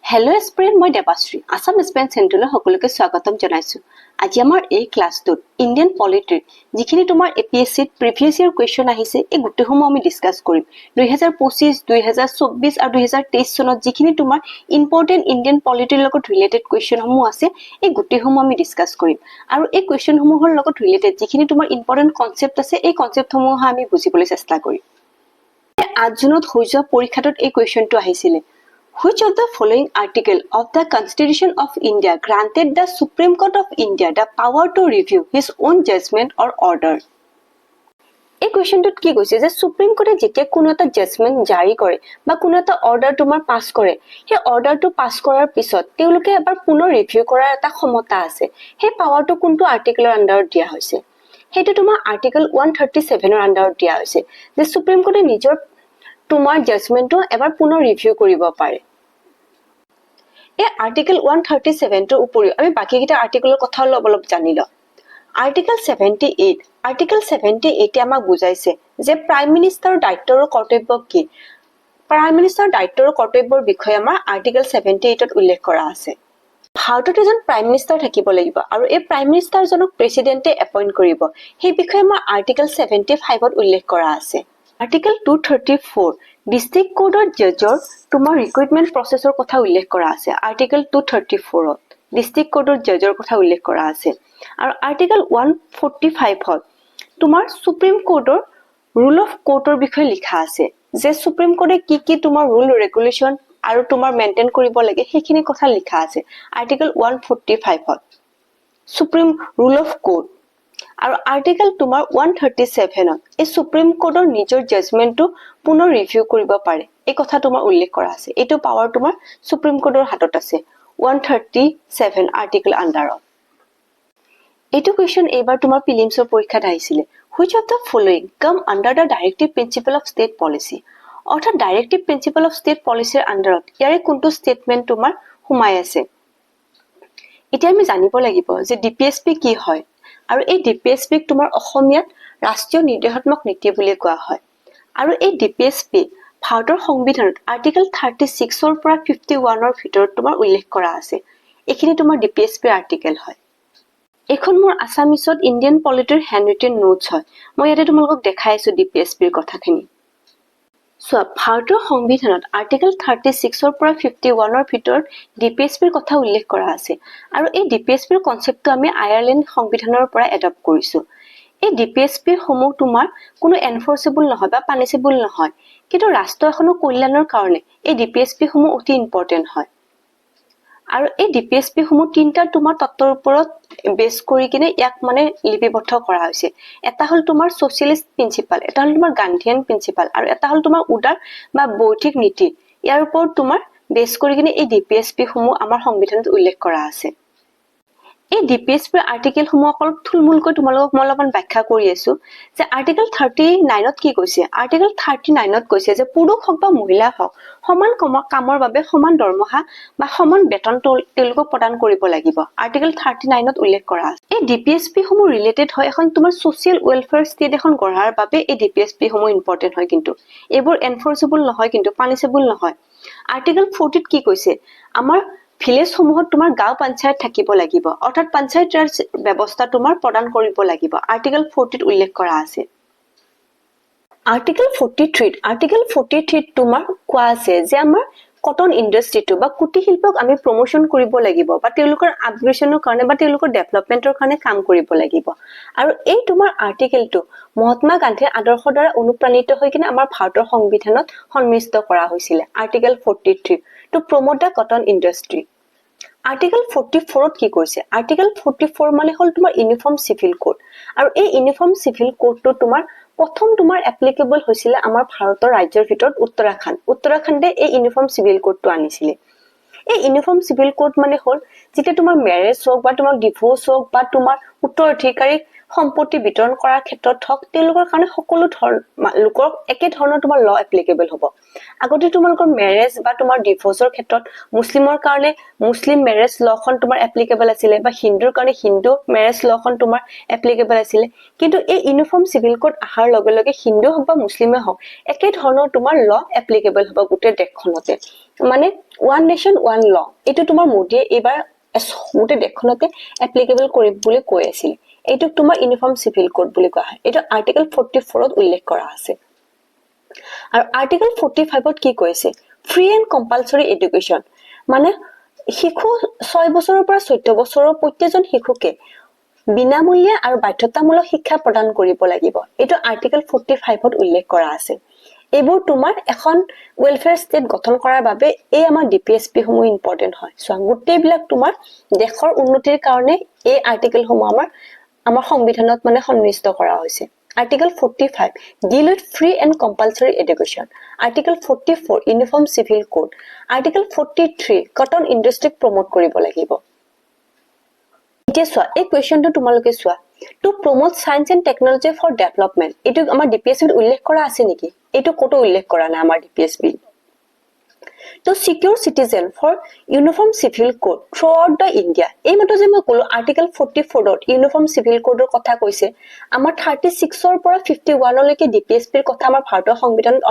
Hello' এস্পিৰেণ্ট, মই দেৱাশ্ৰী আছাম এস্পিৰেণ্ট চেণ্ট্ৰেলৰ সকলোকে স্বাগতম জনাইছোঁ। আজি আমাৰ এই ক্লাছটোত ইণ্ডিয়ান পলিটিৰ যিখিনি তোমাৰ APSCত প্ৰিভিয়াছ ইয়াৰ কুৱেশ্যন আহিছে এই গোটেইসমূহ আমি ডিছকাছ কৰিম। 2025, 2024 আৰু 2023 চনত যিখিনি তোমাৰ ইম্পৰ্টেণ্ট ইণ্ডিয়ান পলিটিৰ লগত ৰিলেটেড কুৱেশ্যনসমূহ আছে এই গোটেইসমূহ আমি ডিছকাছ কৰিম। আৰু এই কুৱেশ্যনসমূহৰ লগত ৰিলেটেড যিখিনি তোমাৰ ইম্পৰ্টেণ্ট কনচেপ্ট আছে এই কনচেপ্টসমূহ আমি বুজিবলৈ চেষ্টা কৰিম। 8 জুনত হৈ যোৱা পৰীক্ষাটোত এই কুৱেশ্যনটো আহিছিলে। Which of the following article of the Constitution of India granted the Supreme Court of India the power to review his own judgment or order? এই কুৱেশ্যনটোত কি কৈছে যে সুপ্ৰিম কোৰ্টে যেতিয়া কোনো এটা জাজমেন্ট জাৰি কৰে বা কোনো এটা অৰ্ডাৰ তোমাৰ পাছ কৰে, সেই অৰ্ডাৰটো পাছ কৰাৰ পিছত তেওঁলোকে এবাৰ পুনৰ ৰিভিউ কৰাৰ এটা ক্ষমতা আছে। সেই পাৱাৰটো কোনটো আৰ্টিকেলৰ আণ্ডাৰত দিয়া হৈছে? সেইটো তোমাৰ আৰ্টিকেল 137ৰ আণ্ডাৰত দিয়া হৈছে যে সুপ্ৰিম কোৰ্টে নিজৰ তোমাৰ জাজমেন্টটো এবাৰ পুনৰ ৰিভিউ কৰিব পাৰে। এই আৰ্টিকেল 137ৰ উপৰিও আমি বাকীকেইটা আৰ্টিকেলৰ কথা অলপ জানি লওঁ। আৰ্টিকেল 78 আমাক বুজাইছে যে প্ৰাইম মিনিষ্টাৰৰ দায়িত্ব আৰু কৰ্তব্য কি। প্ৰাইম মিনিষ্টাৰৰ দায়িত্ব আৰু কৰ্তব্যৰ বিষয়ে আমাৰ আৰ্টিকেল 78ত উল্লেখ কৰা আছে। ভাৰতত এজন প্ৰাইম মিনিষ্টাৰ থাকিব লাগিব আৰু এই প্ৰাইম মিনিষ্টাৰজনক প্ৰেচিডেণ্টে এপইণ্ট কৰিব। সেই বিষয়ে আমাৰ আৰ্টিকেল 75ত উল্লেখ কৰা আছে। আৰ্টিকেল 234 ডিষ্ট্ৰিক্ট কোৰ্টৰ জাজৰ তোমাৰ ৰিক্ৰুইটমেণ্ট প্ৰচেছৰ কথা উল্লেখ কৰা আছে। আৰ্টিকেল 234ত ডিষ্ট্ৰিক্ট কোৰ্টৰ জাজৰ কথা উল্লেখ কৰা আছে। আৰু আৰ্টিকেল 145ত তোমাৰ সুপ্ৰিম কোৰ্টৰ ৰুল অফ কোৰ্টৰ বিষয়ে লিখা আছে যে সুপ্ৰিম কোৰ্টে কি তোমাৰ ৰুল ৰেগুলেশ্যন আৰু তোমাৰ মেইনটেইন কৰিব লাগে সেইখিনি কথা লিখা আছে আৰ্টিকেল 145ত সুপ্ৰিম ৰুল অফ কোৰ্ট। আৰু আৰ্টিকেল তোমাৰ 137ত এই সুপ্ৰিম কোৰ্টৰ নিজৰ জাজমেন্টটো পুনৰ ৰিভিউ কৰিব পাৰে এই কথা তোমাৰ উল্লেখ কৰা আছে। এইটো পাৱাৰ তোমাৰ সুপ্ৰিম কোৰ্টৰ হাতত আছে 137 আৰ্টিকেল আণ্ডাৰত। এইটো কুৱেশ্যন এইবাৰ তোমাৰ প্ৰিলিমছৰ পৰীক্ষাত আহিছিলে। হুইচ অফ দ্য ফলোইং কাম under the directive principle of state policy? অৰ্থাৎ ডাইৰেক্টিভ প্ৰিন্সিপল অফ ষ্টেট পলিচিৰ আণ্ডাৰত ইয়াৰে কোনটো ষ্টেটমেণ্ট তোমাৰ সোমাই আছে? এতিয়া আমি জানিব লাগিব যে DPSP কি হয় আৰু এই DPSPক তোমাৰ অসমীয়াত ৰাষ্ট্ৰীয় নিৰ্দেশাত্মক নীতি বুলি কোৱা হয়। আৰু এই DPSP ভাৰতৰ সংবিধানত আৰ্টিকেল 36ৰ পৰা 51ৰ ভিতৰত তোমাৰ উল্লেখ কৰা আছে। এইখিনি তোমাৰ DPSPৰ আৰ্টিকেল হয়। এখন মোৰ আছামিছত ইণ্ডিয়ান পলিটিৰ হেণ্ড ৰিটেন নোটছ হয়। মই ইয়াতে তোমালোকক দেখাই আছো DPSPৰ কথাখিনি। চোৱা, ভাৰতীয় সংবিধানত আৰ্টিকেল 36ৰ পৰা 51ৰ ভিতৰত DPSPৰ কথা উল্লেখ কৰা আছে। আৰু এই DPSPৰ কনচেপ্টটো আমি আয়াৰলেণ্ড সংবিধানৰ পৰা এডপ্ট কৰিছো। এই DPSP সমূহ তোমাৰ কোনো এনফৰ্চেবল নহয় বা পানিছেবল নহয়, কিন্তু ৰাষ্ট্ৰ এখনৰ কল্যাণৰ কাৰণে এই DPSP সমূহ অতি ইম্পৰ্টেণ্ট হয়। আৰু এই DPSP সমূহ তিনিটা তোমাৰ তত্ত্বৰ ওপৰত বেছ কৰি কিনে ইয়াক মানে লিপিবদ্ধ কৰা হৈছে। এটা হ'ল তোমাৰ ছ'চিয়েলিষ্ট প্ৰিন্সিপাল, এটা হ'ল তোমাৰ গান্ধীয়ান প্ৰিন্সিপাল আৰু এটা হ'ল তোমাৰ উদাৰ বা বৌদ্ধিক নীতি। ইয়াৰ ওপৰত তোমাৰ বেছ কৰি কিনে এই DPSP সমূহ আমাৰ সংবিধানত উল্লেখ কৰা আছে। এই DPSPৰ আৰ্টিকেলসমূহ অলপ থুলমূলকৈ তোমালোকক মই অলপমান ব্যাখ্যা কৰি আছো যে আৰ্টিকেল 39ত কি কৈছে? আৰ্টিকেল 39ত কৈছে যে পুৰুষ হওক বা মহিলা হওক সমান কামৰ বাবে সমান দৰমহা বা সমান বেতন তেওঁলোকক প্ৰদান কৰিব লাগিব। আৰ্টিকেল 39ত উল্লেখ কৰা আছে। এই DPSP সমূহ ৰিলেটেড হয় এখন তোমাৰ ছ'চিয়েল ৱেলফেয়াৰ ষ্টেট এখন গঢ়াৰ বাবে এই DPSP সমূহ ইম্পৰ্টেণ্ট হয়। কিন্তু এইবোৰ এনফৰ্চেবল নহয়, কিন্তু পানিছেবল নহয়। আৰ্টিকেল 40ত কি কৈছে? আমাৰ ভিলেজ সমূহত তোমাৰ গাঁও পঞ্চায়ত থাকিব লাগিব, অৰ্থাৎ পঞ্চায়ত ৰাজ ব্যৱস্থা তোমাৰ প্ৰদান কৰিব লাগিব। আৰ্টিকেল 40ত উল্লেখ কৰা আছে। আৰ্টিকেল 43ত তোমাৰ কোৱা আছে যে আমাৰ কটন ইণ্ডাষ্ট্ৰিটো বা কুটিৰ শিল্পক আমি প্ৰমোশ্যন কৰিব লাগিব বা তেওঁলোকৰ আপগ্ৰেডেশ্যনৰ কাৰণে বা তেওঁলোকৰ ডেভেলপমেণ্টৰ কাৰণে কাম কৰিব লাগিব। আৰু এই তোমাৰ আৰ্টিকেলটো মহাত্মা গান্ধীৰ আদৰ্শৰ দ্বাৰা অনুপ্ৰাণিত হৈ কিনে আমাৰ ভাৰতৰ সংবিধানত সন্নিৱিষ্ট কৰা হৈছিলে। Article 43 to promote the cotton industry. Article 44ত কি কৈছে? আৰ্টিকেল 44 মানে হ'ল তোমাৰ ইউনিফৰ্ম চিভিল কোড। আৰু এই ইউনিফৰ্ম চিভিল কোডটো তোমাৰ প্ৰথম তোমাৰ এপ্লিকেবল হৈছিলে আমাৰ ভাৰতৰ ৰাজ্যৰ ভিতৰত উত্তৰাখণ্ডে এই ইউনিফৰ্ম চিভিল কোডটো আনিছিলে। এই ইউনিফৰ্ম চিভিল কোড মানে হ'ল যেতিয়া তোমাৰ মেৰেজ হওক বা তোমাৰ ডিভোৰ্চ হওক বা তোমাৰ উত্তৰাধিকাৰী সম্পত্তি বিতৰণ কৰাৰ ক্ষেত্ৰত হওক তেওঁলোকৰ কাৰণে সকলো লোকৰ একে ধৰণৰ তোমাৰ ল এপ্লিকেবল হ'ব আগতে তোমালোকৰ মেৰেজ বা তোমাৰ ডিভোৰ্সৰ ক্ষেত্ৰত মুছলিমৰ কাৰণে মুছলিম মেৰেজ লখন তোমাৰ এপ্লিকেবল আছিল বা হিন্দুৰ কাৰণে হিন্দু মেৰেজ লখন তোমাৰ এপ্লিকেবল আছিল কিন্তু এই ইউনিফৰ্ম সিভিল কোড আহাৰ লগে লগে হিন্দু হওক বা মুছলিমে হওক একে ধৰণৰ তোমাৰ ল এপ্লিকেবল হ'ব গোটেই দেশখনতে মানে ওৱান নেশ্যন ওৱান ল এটো তোমাৰ মোদীয়ে এবাৰ গোটেই দেশখনতে এপ্লিকেবল কৰিব বুলি কৈ আছিল এইটোক তোমাৰ ইউনিফৰ্ম সিভিল কোড বুলি কোৱা হয় এটো আৰ্টিকেল 44 ত উল্লেখ কৰা আছে আৰু আৰ্টিকেল 45 ত কি কৈছে ফ্ৰী এণ্ড কম্পালসৰি এডুকেশ্যন মানে শিশু 6 বছৰৰ পৰা 14 বছৰৰ প্ৰত্যেকজন শিশুকে বিনামূলীয়া আৰু বাধ্যতামূলক শিক্ষা প্ৰদান কৰিব লাগিব এটো আৰ্টিকেল 45 ত উল্লেখ কৰা আছে এইবোৰ তোমাৰ এখন ওয়েলফেয়াৰ ষ্টেট গঠন কৰাৰ বাবে এই আমাৰ ডিপিএছপি সমূহ ইম্পৰ্টেন্ট হয় সো গোটেইবিলাক তোমাৰ দেশৰ উন্নতিৰ কাৰণে এই আৰ্টিকেল সমূহ আমাৰ সংবিধানত মানে সন্নিৱিষ্ট কৰা হৈছে article 45 deal with free and compulsory education article 44 uniform civil code article 43 cotton ইণ্ডাষ্ট্ৰীক প্ৰমোট কৰিব লাগিব এতিয়া চোৱা এই কোৱেশ্চনটো তোমালোকে চোৱা to promote science and technology for development এটো আমাৰ ডিপিএছপি উল্লেখ কৰা আছে নেকি এটো কত উল্লেখ কৰা নাই আমাৰ ডিপিএছপি to secure citizen for uniform civil code throughout the India এই মতে যে মই কলো আৰ্টিকেল 44 ত ইউনিফৰ্ম সিভিল কোডৰ কথা কৈছে আমাৰ 36 ৰ পৰা 51 লৈকে ডিপিএছপিৰ কথা আমাৰ ভাৰতীয় সংবিধানত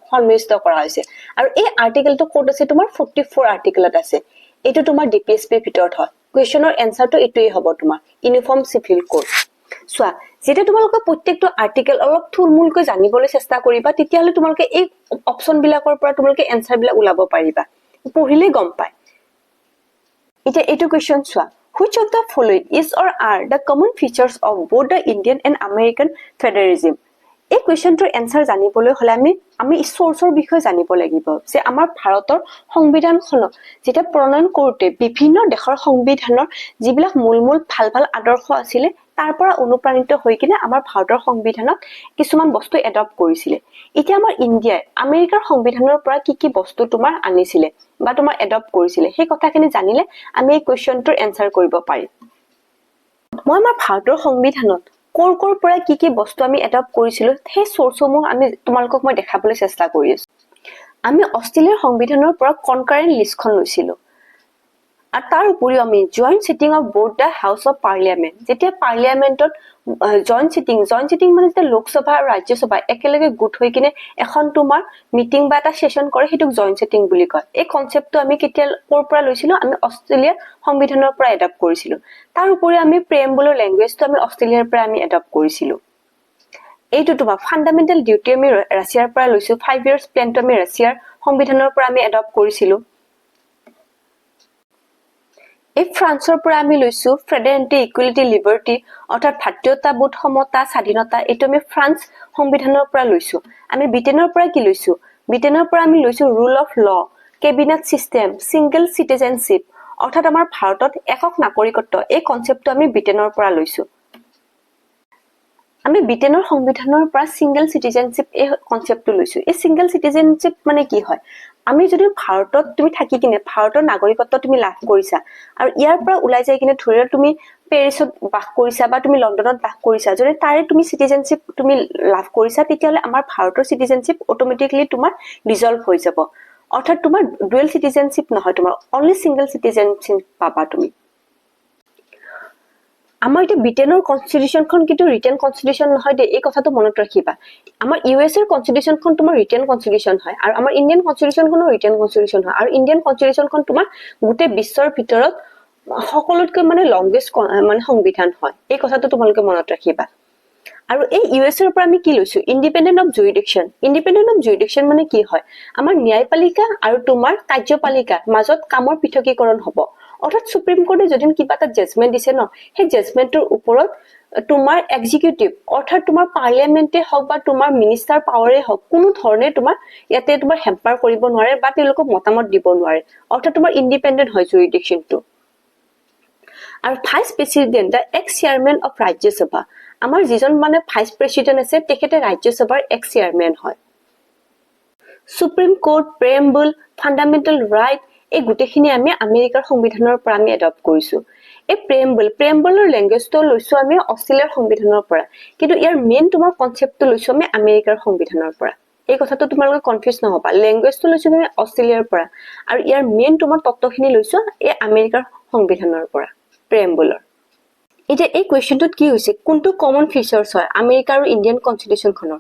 সন্নিৱিষ্ট কৰা হৈছে আৰু এই আৰ্টিকেলটো কোড আছে তোমাৰ 44 আৰ্টিকেলত আছে এটো তোমাৰ ডিপিএছপিৰ ভিতৰত হয় কোৱেশ্চনৰ এনসাৰটো এটোই হ'ব তোমাৰ ইউনিফৰ্ম সিভিল কোড সোৱা যেটা তোমালোকে প্ৰত্যেকটো আৰ্টিকেল অলপ থুলমুলকৈ জানিবলৈ চেষ্টা কৰিবা তেতিয়াহলে তোমালোকে এই অপচন বিলাকৰ পৰা তোমালোকে এনসাৰ বিলাক উলাব পাৰিবা পঢ়িলে গম পায় এটা এটো question সোৱা which of the following is or are the common features of both the Indian and American federalism এই কোৱেশ্চনটোৰ এনসাৰ জানিবলৈ হলে আমি সোৰ্সৰ বিষয়ে জানিব লাগিব যে আমাৰ ভাৰতৰ সংবিধানখন যেটা প্ৰণয়ন কৰোতে বিভিন্ন দেশৰ সংবিধানৰ যিবিলাক মূল ভাল আদৰ্শ আছিল তাৰ পৰা অনুপ্ৰাণিত হৈ কিনে আমাৰ ভাৰতৰ সংবিধানত কিছুমান বস্তু এডপ্ট কৰিছিল এতিয়া আমাৰ ইণ্ডিয়াই আমেৰিকাৰ সংবিধানৰ পৰা কি বস্তু তোমাৰ আনিছিল বা তোমাৰ এডপ্ট কৰিছিল সেই কথাখিনি জানিলে আমি এই কোৱেশ্চনটোৰ এনসাৰ কৰিব পাৰিম মই আমাৰ ভাৰতৰ সংবিধানত কোৰ পৰা কি বস্তু আমি এডপ্ট কৰিছিলো সেই সোৰ্সসমূহ আমি তোমালোকক মই দেখাবলৈ চেষ্টা কৰি আছো আমি অষ্ট্ৰেলিয়াৰ সংবিধানৰ পৰা কনকাৰেন্ট লিষ্টখন লৈছিলো আৰু তাৰ উপৰিও আমি joint sitting of both the house of Parliament যেতিয়া পাৰ্লিয়ামেন্টত জয়েন্ট সিটিং মানে যেতিয়া লোকসভা আৰু ৰাজ্যসভা একেলগে গুট হৈ কিনে এখন তোমাৰ মিটিং বা এটা সেশন কৰে হেতুক জয়েন্ট সিটিং বুলি কয় এই কনসেপ্টটো আমি কেতিয়া কোৰ পৰা লৈছিলো আমি অষ্ট্ৰেলিয়াৰ সংবিধানৰ পৰা এডপ্ট কৰিছিলো তাৰ উপৰিও আমি প্ৰেএম্বুলৰ ল্যাঙ্গুৱেজটো আমি অষ্ট্ৰেলিয়াৰ পৰা আমি এডপ্ট কৰিছিলো এইটো তোমাৰ ফান্ডামেন্টাল ডিউটি আমি ৰাছিয়াৰ পৰা লৈছো 5 ইয়াৰ্স প্ল্যানটো আমি ৰাছিয়াৰ সংবিধানৰ পৰা আমি এডপ্ট কৰিছিলো এই ফ্ৰান্সৰ পৰা আমি লৈছো ফ্ৰেডাৰেণ্টি ইকুৱেলিটি লিবাৰ্টি অৰ্থাৎ ভাতৃত্ববোধ সমতা স্বাধীনতা এটো আমি ফ্ৰান্স সংবিধানৰ পৰা লৈছো আমি ব্ৰিটেনৰ পৰা কি লৈছো ব্ৰিটেনৰ পৰা আমি লৈছো rule of law cabinet system single citizenship অৰ্থাৎ আমাৰ ভাৰতত একক নাগৰিকত্ব এই কনসেপ্টটো আমি ব্ৰিটেনৰ পৰা লৈছো আমি ব্ৰিটেনৰ সংবিধানৰ পৰা সিঙ্গল সিটিজেনশিপ এই কনসেপ্টটো লৈছো এই সিঙ্গল সিটিজেনশিপ মানে কি হয় আমি যদি ভাৰতত তুমি থাকি কিনে ভাৰতৰ নাগৰিকত্ব তুমি লাভ কৰিছা আৰু ইয়াৰ পৰা ওলাই যাই কিনে ধৰিলে তুমি পেৰিছত বাস কৰিছা বা তুমি লণ্ডনত বাস কৰিছা যদি তাৰে তুমি সিটিজেনশিপ তুমি লাভ কৰিছা তেতিয়ালে আমাৰ ভাৰতৰ সিটিজেনশিপ অটোমেটিক্যালি তোমাৰ ৰিজলভ হৈ যাব অৰ্থাৎ তোমাৰ ডুৱেল সিটিজেনশিপ নহয় তোমাৰ অনলি সিঙ্গল সিটিজেনশিপ পাবা তুমি আমাৰ এটা ব্ৰিটেনৰ কনস্টিটিউশনখন কিন্তু ৰিটেন কনস্টিটিউশন নহয় দে এই কথাটো মনত ৰাখিবা আমাৰ ইউএছ এৰ কনস্টিটিউশনখন তোমাৰ ৰিটেন কনস্টিটিউশন হয় আৰু আমাৰ ইণ্ডিয়ান কনস্টিটিউশনখনো ৰিটেন কনস্টিটিউশন হয় আৰু ইণ্ডিয়ান কনস্টিটিউশনখন তোমাৰ গোটেই বিশ্বৰ ভিতৰত সকলোতকৈ মানে লংগেষ্ট মানে সংবিধান হয় এই কথাটো তোমালোকে মনত ৰাখিবা আৰু এই ইউএছ এৰ পৰা আমি কি লৈছো ইন্ডিপেন্ডেন্ট অফ জুৰিডিকশন মানে কি হয় আমাৰ ন্যায়পালিকা আৰু তোমাৰ কাৰ্যপালিকাৰ মাজত কামৰ পৃথকীকৰণ হ'ব অৰ্থাৎ সুপ্ৰিম কোৰ্টে যদি কিবা এটা জাজমেন্ট দিছে ন সেই জাজমেন্টৰ ওপৰত তোমাৰ এক্সিকিউটিভ অৰ্থাৎ তোমাৰ পাৰ্লিয়ামেন্টে হওক বা তোমাৰ মিনিষ্টাৰ পাৱাৰে হওক কোনো ধৰণে তোমাৰ ইয়াতে তোমাৰ হেম্পাৰ কৰিব নোৱাৰে বা তেওঁলোকক মতামত দিব নোৱাৰে অৰ্থাৎ তোমাৰ ইন্ডিপেন্ডেন্ট হয় জুৰিডিকশনটো আৰু vice president the ex chairman of Rajya Sabha আমাৰ যিজন মানে ভাইস প্ৰেসিডেন্ট আছে তেখেতে ৰাজ্যসভাৰ এক্স চেয়াৰম্যান হয় Supreme Court preamble fundamental right এই গুটেখিনি আমি আমেৰিকাৰ সংবিধানৰ পৰা আমি এডপ্ট কৰিছো এই প্ৰেম্বলৰ লেংগুৱেজটো লৈছো আমি অষ্ট্ৰেলিয়াৰ সংবিধানৰ পৰা, কিন্তু ইয়াৰ মেইন তোমাৰ কনচেপ্টটো লৈছো আমি আমেৰিকাৰ সংবিধানৰ পৰা। এই কথাটো তোমালোকে কনফিউজ নহবা, লেংগুৱেজটো লৈছো আমি অষ্ট্ৰেলিয়াৰ পৰা আৰু ইয়াৰ মেইন তোমাৰ তত্ত্বখিনি লৈছো এই আমেৰিকাৰ সংবিধানৰ পৰা, প্ৰেম্বলৰ। এতিয়া এই কুৱেশ্যনটোত কি হৈছে, কোনটো কমন ফিচাৰ্ছ হয় আমেৰিকা আৰু ইণ্ডিয়ান কনষ্টিটিউশ্যনখনৰ?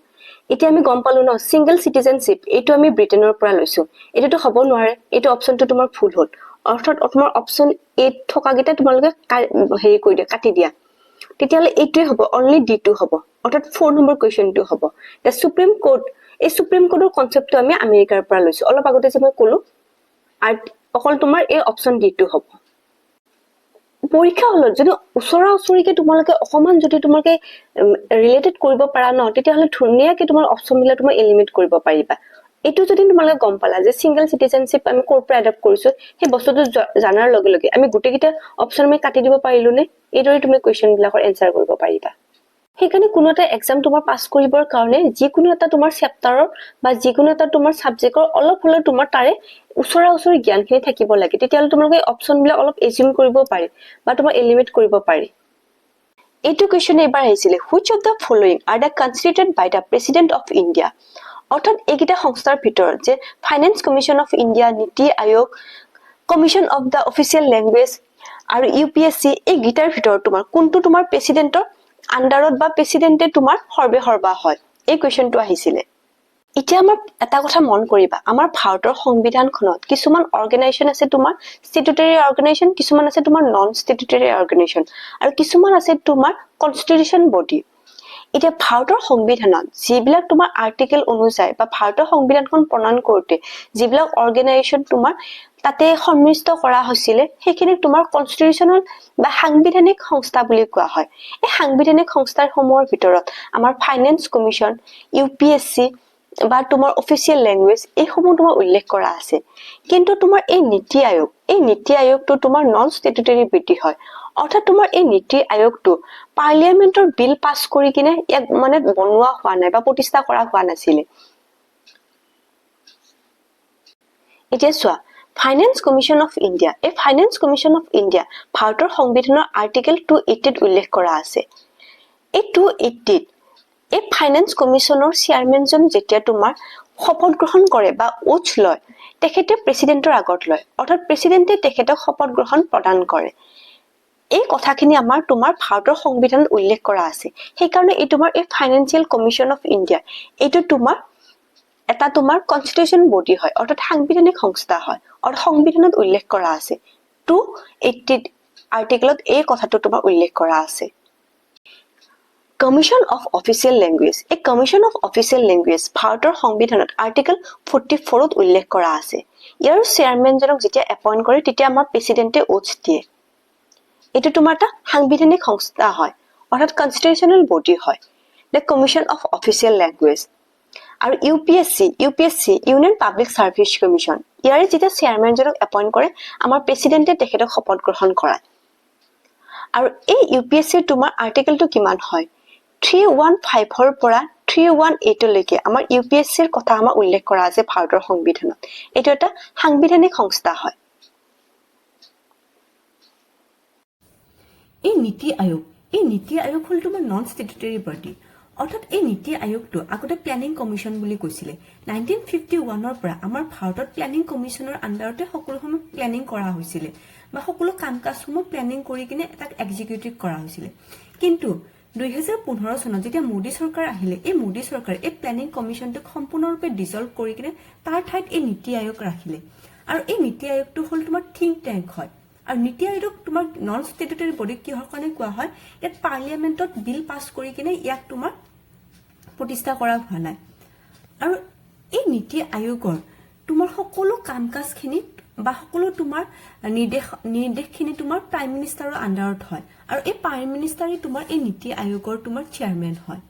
এতিয়া আমি গম পালো ন, সিংগল চিটিজেনশ্বিপ এইটো আমি ব্ৰিটেইনৰ পৰা লৈছো, এইটোতো হ'ব নোৱাৰে, এইটো অপশ্যনটো তোমাৰ ভুল হ'ল। অৰ্থাৎ তোমাৰ অপশ্যন 8 থকাকেইটা তোমালোকে হেৰি কৰি দিয়া, কাটি দিয়া। তেতিয়াহ'লে এইটোৱে হ'ব, অনলি D2 হ'ব, অৰ্থাৎ 4 নম্বৰ কুৱেশ্যনটো হ'ব। দ্য সুপ্ৰিম কোৰ্ট, এই সুপ্ৰিম কোৰ্টৰ কনচেপ্টটো আমি আমেৰিকাৰ পৰা লৈছো, অলপ আগতে যে মই ক'লো, আৰু অকল তোমাৰ এই অপশ্যন D2 হ'ব। পৰীক্ষা হলত যদি ওচৰা ওচৰিকে তোমালোকে অকমান যদি তোমালোকে ৰিলেটেড কৰিব পাৰা ন, তেতিয়াহ'লে ধুনীয়াকে তোমাৰ অপশ্যনবিলাক তোমাৰ এলিমিনেট কৰিব পাৰিবা। এইটো যদি তোমালোকে গম পালা যে সিংগল চিটিজেনশ্বিপ আমি ক'ৰ পৰা এডপ্ট কৰিছো, সেই বস্তুটো জানাৰ লগে লগে আমি গোটেইকেইটা অপশ্যন আমি কাটি দিব পাৰিলো নে, এইদৰে তুমি কুৱেশ্যন বিলাকৰ এনচাৰ কৰিব পাৰিবা। সেইকাৰণে কোনো এটা এক্সাম তোমাৰ পাছ কৰিবৰ কাৰণে যিকোনো এটা তোমাৰ চেপ্টাৰৰ বা যিকোনো এটা তোমাৰ ছাবজেক্টৰ অলপ হ'লেও তোমাৰ তাৰে ওচৰা ওচৰি জ্ঞানখিনি থাকিব লাগে, তেতিয়াহ'লে তোমালোকে অপশ্যনবিলাক অলপ এজিউম কৰিব পাৰি বা তোমাৰ এলিমিনেট কৰিব পাৰি। এইটো কুৱেশ্যন এবাৰ আহিছিলে, which of the following are the considered by the president of India? অৰ্থাৎ এইকেইটা সংস্থাৰ ভিতৰত যে ফাইনেন্স কমিশ্যন অফ ইণ্ডিয়া, নীতি আয়োগ, commission of the official language আৰু UPSC, এই গীটাৰ ভিতৰত তোমাৰ কোনটো তোমাৰ প্ৰেচিডেণ্টৰ আণ্ডাৰত বা প্ৰেচিডেণ্টে তোমাৰ সৰ্বা হয়, এই কুৱেশ্যনটো আহিছিলে। এতিয়া আমাৰ এটা কথা মন কৰিবা, আমাৰ ভাৰতৰ সংবিধানখনত কিছুমান অৰ্গেনাইজেশ্যন আছে তোমাৰ ষ্টেটুটৰী অৰ্গেনাইজেশ্যন, কিছুমান আছে তোমাৰ নন ষ্টেটুটৰী অৰ্গেনাইজেশ্যন, আৰু কিছুমান আছে তোমাৰ কনষ্টিটিউশ্যন বডি। এতিয়া ভাৰতৰ সংবিধানত যিবিলাক তোমাৰ আৰ্টিকেল অনুযায়ী বা ভাৰতৰ সংবিধানখন প্ৰণয়ন কৰোতে যিবিলাক অৰ্গেনাইজেশ্যন তোমাৰ তাতে সন্মিষ্ট কৰা হৈছিলে, সেইখিনিক তোমাৰ কনষ্টিটিউশ্যনেল বা সাংবিধানিক সংস্থা বুলি কোৱা হয়। এই সাংবিধানিক সংস্থাসমূহৰ ভিতৰত আমাৰ ফাইনেন্স কমিশ্যন, UPSC বা তোমাৰ অফিচিয়েল লেংগুৱেজ, এইসমূহ তোমাৰ উল্লেখ কৰা আছে। কিন্তু তোমাৰ এই নীতি আয়োগটো তোমাৰ নন ষ্টেটুটৰী বডি হয়। অৰ্থাৎ তোমাৰ এই নীতি আয়োগটো পাৰ্লিয়ামেন্টৰ বিল পাছ কৰি কিনে ইয়াক মানে বনোৱা হোৱা নাই বা প্ৰতিষ্ঠা কৰা হোৱা নাছিলে। এতিয়া চোৱা, ফাইনেন্স কমিশ্যন অফ ইণ্ডিয়া, এই ফাইনেন্স কমিশ্যন অফ ইণ্ডিয়া ভাৰতৰ সংবিধানৰ আৰ্টিকেল 280ত উল্লেখ কৰা আছে। এই 280ত এই ফাইনেন্স কমিশ্যনৰ চেয়াৰমেনজন যেতিয়া তোমাৰ শপত গ্ৰহণ কৰে বা ওথ লয়, তেখেতে প্ৰেচিডেণ্টৰ আগত লয়, অৰ্থাৎ প্ৰেচিডেণ্টে তেখেতক শপত গ্ৰহণ প্ৰদান কৰে। এই কথাখিনি আমাৰ তোমাৰ ভাৰতৰ সংবিধানত উল্লেখ কৰা আছে। সেইকাৰণে এই তোমাৰ এই ফাইনেন্সিয়েল কমিশ্যন অফ ইণ্ডিয়া, এইটো তোমাৰ এটা তোমাৰ কনষ্টিটিউশ্যন বডি হয়, অৰ্থাৎ সাংবিধানিক সংস্থা হয়, আৰু সংবিধানত উল্লেখ কৰা আছে। 280 আৰ্টিকেলত এই কথাটো তোমাৰ উল্লেখ কৰা আছে। কমিশ্যন অফ অফিচিয়েল লেংগুৱেজ, এই কমিশ্যন অফ অফিচিয়েল লেংগুৱেজ ভাৰতৰ সংবিধানত আৰ্টিকেল 44ত উল্লেখ কৰা আছে। ইয়াৰ চেয়াৰমেনজনক যেতিয়া এপইণ্ট কৰে, তেতিয়া আমাৰ প্ৰেচিডেণ্টে ওথ দিয়ে। এইটো তোমাৰ এটা সাংবিধানিক সংস্থা হয়, অৰ্থাৎ কনষ্টিটিউশ্যনেল বডি হয়, the commission of official language. আৰু UPSC union public service commission, ইয়াৰে যেতিয়া চেয়াৰমেনজনক এপইণ্ট কৰে, আমাৰ প্ৰেচিডেণ্টে তেখেতক শপত গ্ৰহণ কৰায়। আৰু এই UPSCৰ তোমাৰ আৰ্টিকেলটো কিমান হয়, 315ৰ পৰা 318লৈকে আমাৰ UPSCৰ কথা আমাৰ উল্লেখ কৰা আছে ভাৰতৰ সংবিধানত। এইটো এটা সাংবিধানিক সংস্থা হয়। এই নীতি আয়োগ হ'ল তোমাৰ নন ষ্টেটুটৰী বডি। অৰ্থাৎ এই নীতি আয়োগটো আগতে প্লেনিং কমিশ্যন বুলি কৈছিলে। 1951ৰ পৰা আমাৰ ভাৰতত প্লেনিং কমিশ্যনৰ আণ্ডাৰতে সকলোসমূহ প্লেনিং কৰা হৈছিলে বা সকলো কাম কাজসমূহ প্লেনিং কৰি কিনে তাক এক্সিকিউটিভ কৰা হৈছিলে। কিন্তু 2015 চনত যেতিয়া মোদী চৰকাৰ আহিলে, এই মোদী চৰকাৰে এই প্লেনিং কমিশ্যনটোক সম্পূৰ্ণৰূপে ডিজলভ কৰি কিনে তাৰ ঠাইত এই নীতি আয়োগ ৰাখিলে। আৰু এই নীতি আয়োগটো হ'ল তোমাৰ থিংক টেংক হয়। আৰু নীতি আয়োগক তোমাৰ নন ষ্টেটুটৰী বডি কিহৰ কাৰণে কোৱা হয়, ইয়াত পাৰ্লিয়ামেণ্টত বিল পাছ কৰি কিনে ইয়াক তোমাৰ প্ৰতিষ্ঠা কৰা হোৱা নাই। আৰু এই নীতি আয়োগৰ তোমাৰ সকলো কাম কাজখিনি বা সকলো তোমাৰ নিৰ্দেশখিনি তোমাৰ প্ৰাইম মিনিষ্টাৰৰ আণ্ডাৰত হয়। আৰু এই প্ৰাইম মিনিষ্টাৰে তোমাৰ এই নীতি আয়োগৰ তোমাৰ চেয়াৰমেন হয়।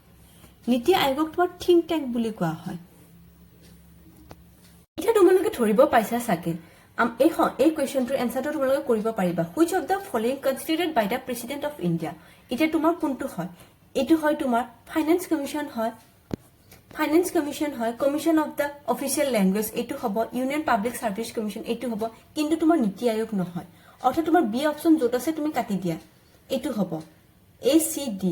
নীতি আয়োগক তোমাৰ থিংক টেংক বুলি কোৱা হয়। এতিয়া তোমালোকে ধৰিব পাইছা চাগে, এই কুৱেশ্যনটোৰ এনচাৰটো তোমালোকে কৰিব পাৰিবা, which of the following considered by the president of India? এতিয়া তোমাৰ কোনটো হয়? এইটো হয় তোমাৰ ফাইনেন্স কমিশ্যন হয়, commission of the official language এইটো হ'ব, ইউনিয়ন পাব্লিক চাৰ্ভিচ কমিশ্যন এইটো হ'ব, কিন্তু তোমাৰ নীতি আয়োগ নহয়। অৰ্থাৎ তোমাৰ বি অপশ্যন য'ত আছে তুমি কাটি দিয়া, এইটো হ'ব ACD,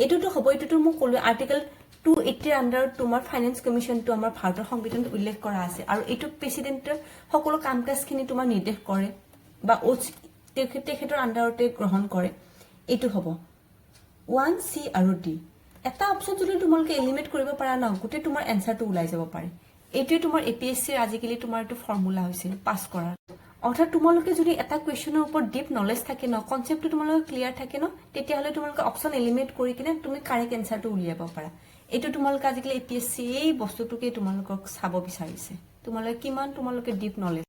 এইটোতো হ'ব। এইটোতো মই ক'লো আৰ্টিকেল 280 আণ্ডাৰত তোমাৰ ফাইনেন্স কমিশ্যনটো আমাৰ ভাৰতৰ সংবিধানত উল্লেখ কৰা আছে, আৰু এইটো প্ৰেচিডেণ্টৰ সকলো কাম কাজখিনি তোমাৰ নিৰ্দেশ কৰে বা তেখেতৰ আণ্ডাৰতে গ্ৰহণ কৰে। এইটো হ'ব 1C আৰু D। এটা অপশ্যন যদি তোমালোকে এলিমিনেট কৰিব পাৰা ন, গোটেই তোমাৰ এনচাৰটো ওলাই যাব পাৰে। এইটোৱে তোমাৰ APSCৰ আজিকালি তোমাৰ এইটো ফৰ্মুলা হৈছে পাছ কৰাৰ। অৰ্থাৎ তোমালোকে যদি এটা কুৱেশ্যনৰ ওপৰত ডিপ নলেজ থাকে ন, কনচেপ্টটো তোমালোকৰ ক্লিয়াৰ থাকে ন, তেতিয়াহ'লে তোমালোকে অপশ্যন এলিমিনেট কৰি কিনে তুমি কাৰেক্ট এনচাৰটো উলিয়াব পাৰা। এইটো তোমালোকে আজিকালি APSC এই বস্তুটোকে তোমালোকক চাব বিচাৰিছে, তোমালোকে ডিপ নলেজ।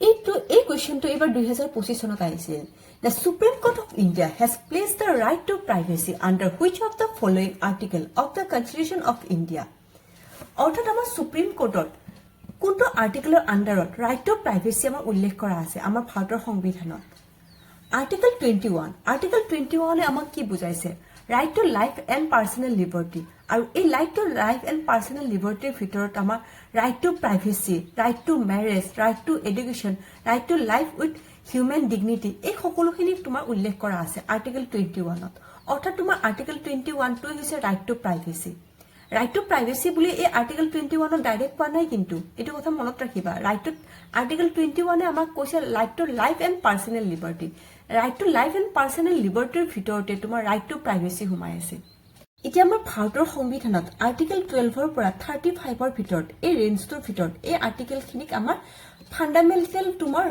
এই কুৱেশ্যনটো এইবাৰ 2025 চনত আহিছিল। The Supreme Court of India has placed the right to privacy under which of the following article of the Constitution of India? অৰ্থাৎ আমাৰ সুপ্ৰিম কোৰ্টত কোনটো আৰ্টিকেলৰ আণ্ডাৰত ৰাইট টু প্ৰাইভেচি আমাৰ উল্লেখ কৰা আছে আমাৰ ভাৰতৰ সংবিধানত? আৰ্টিকেল 21। আৰ্টিকেল 21 আমাক কি বুজাইছে? Right to life and personal liberty. আৰু এই right to life and personal লিবাৰ্টিৰ ভিতৰত আমাৰ right to privacy, right to marriage, right to education, right to life with human dignity, এই সকলোখিনি তোমাৰ উল্লেখ কৰা আছে আৰ্টিকেল 21ত। অৰ্থাৎ তোমাৰ আৰ্টিকেল 21টোৱে হৈছে right to privacy. Right to privacy বুলি এই আৰ্টিকেল 21ত ডাইৰেক্ট কোৱা নাই, কিন্তু এইটো কথা মনত ৰাখিবা। আৰ্টিকেল 21 আমাক কৈছে right to life and personal liberty. Right to life and personal লিবাৰ্টিৰ ভিতৰতে তোমাৰ ৰাইট টু প্ৰাইভেচি সোমাই আছে। এতিয়া আমাৰ ভাৰতৰ সংবিধানত আৰ্টিকেল 12ৰ পৰা 35ৰ ভিতৰত এই ৰেঞ্জটোৰ ভিতৰত এই আৰ্টিকেলখিনিক আমাৰ ফাণ্ডামেণ্টেল তোমাৰ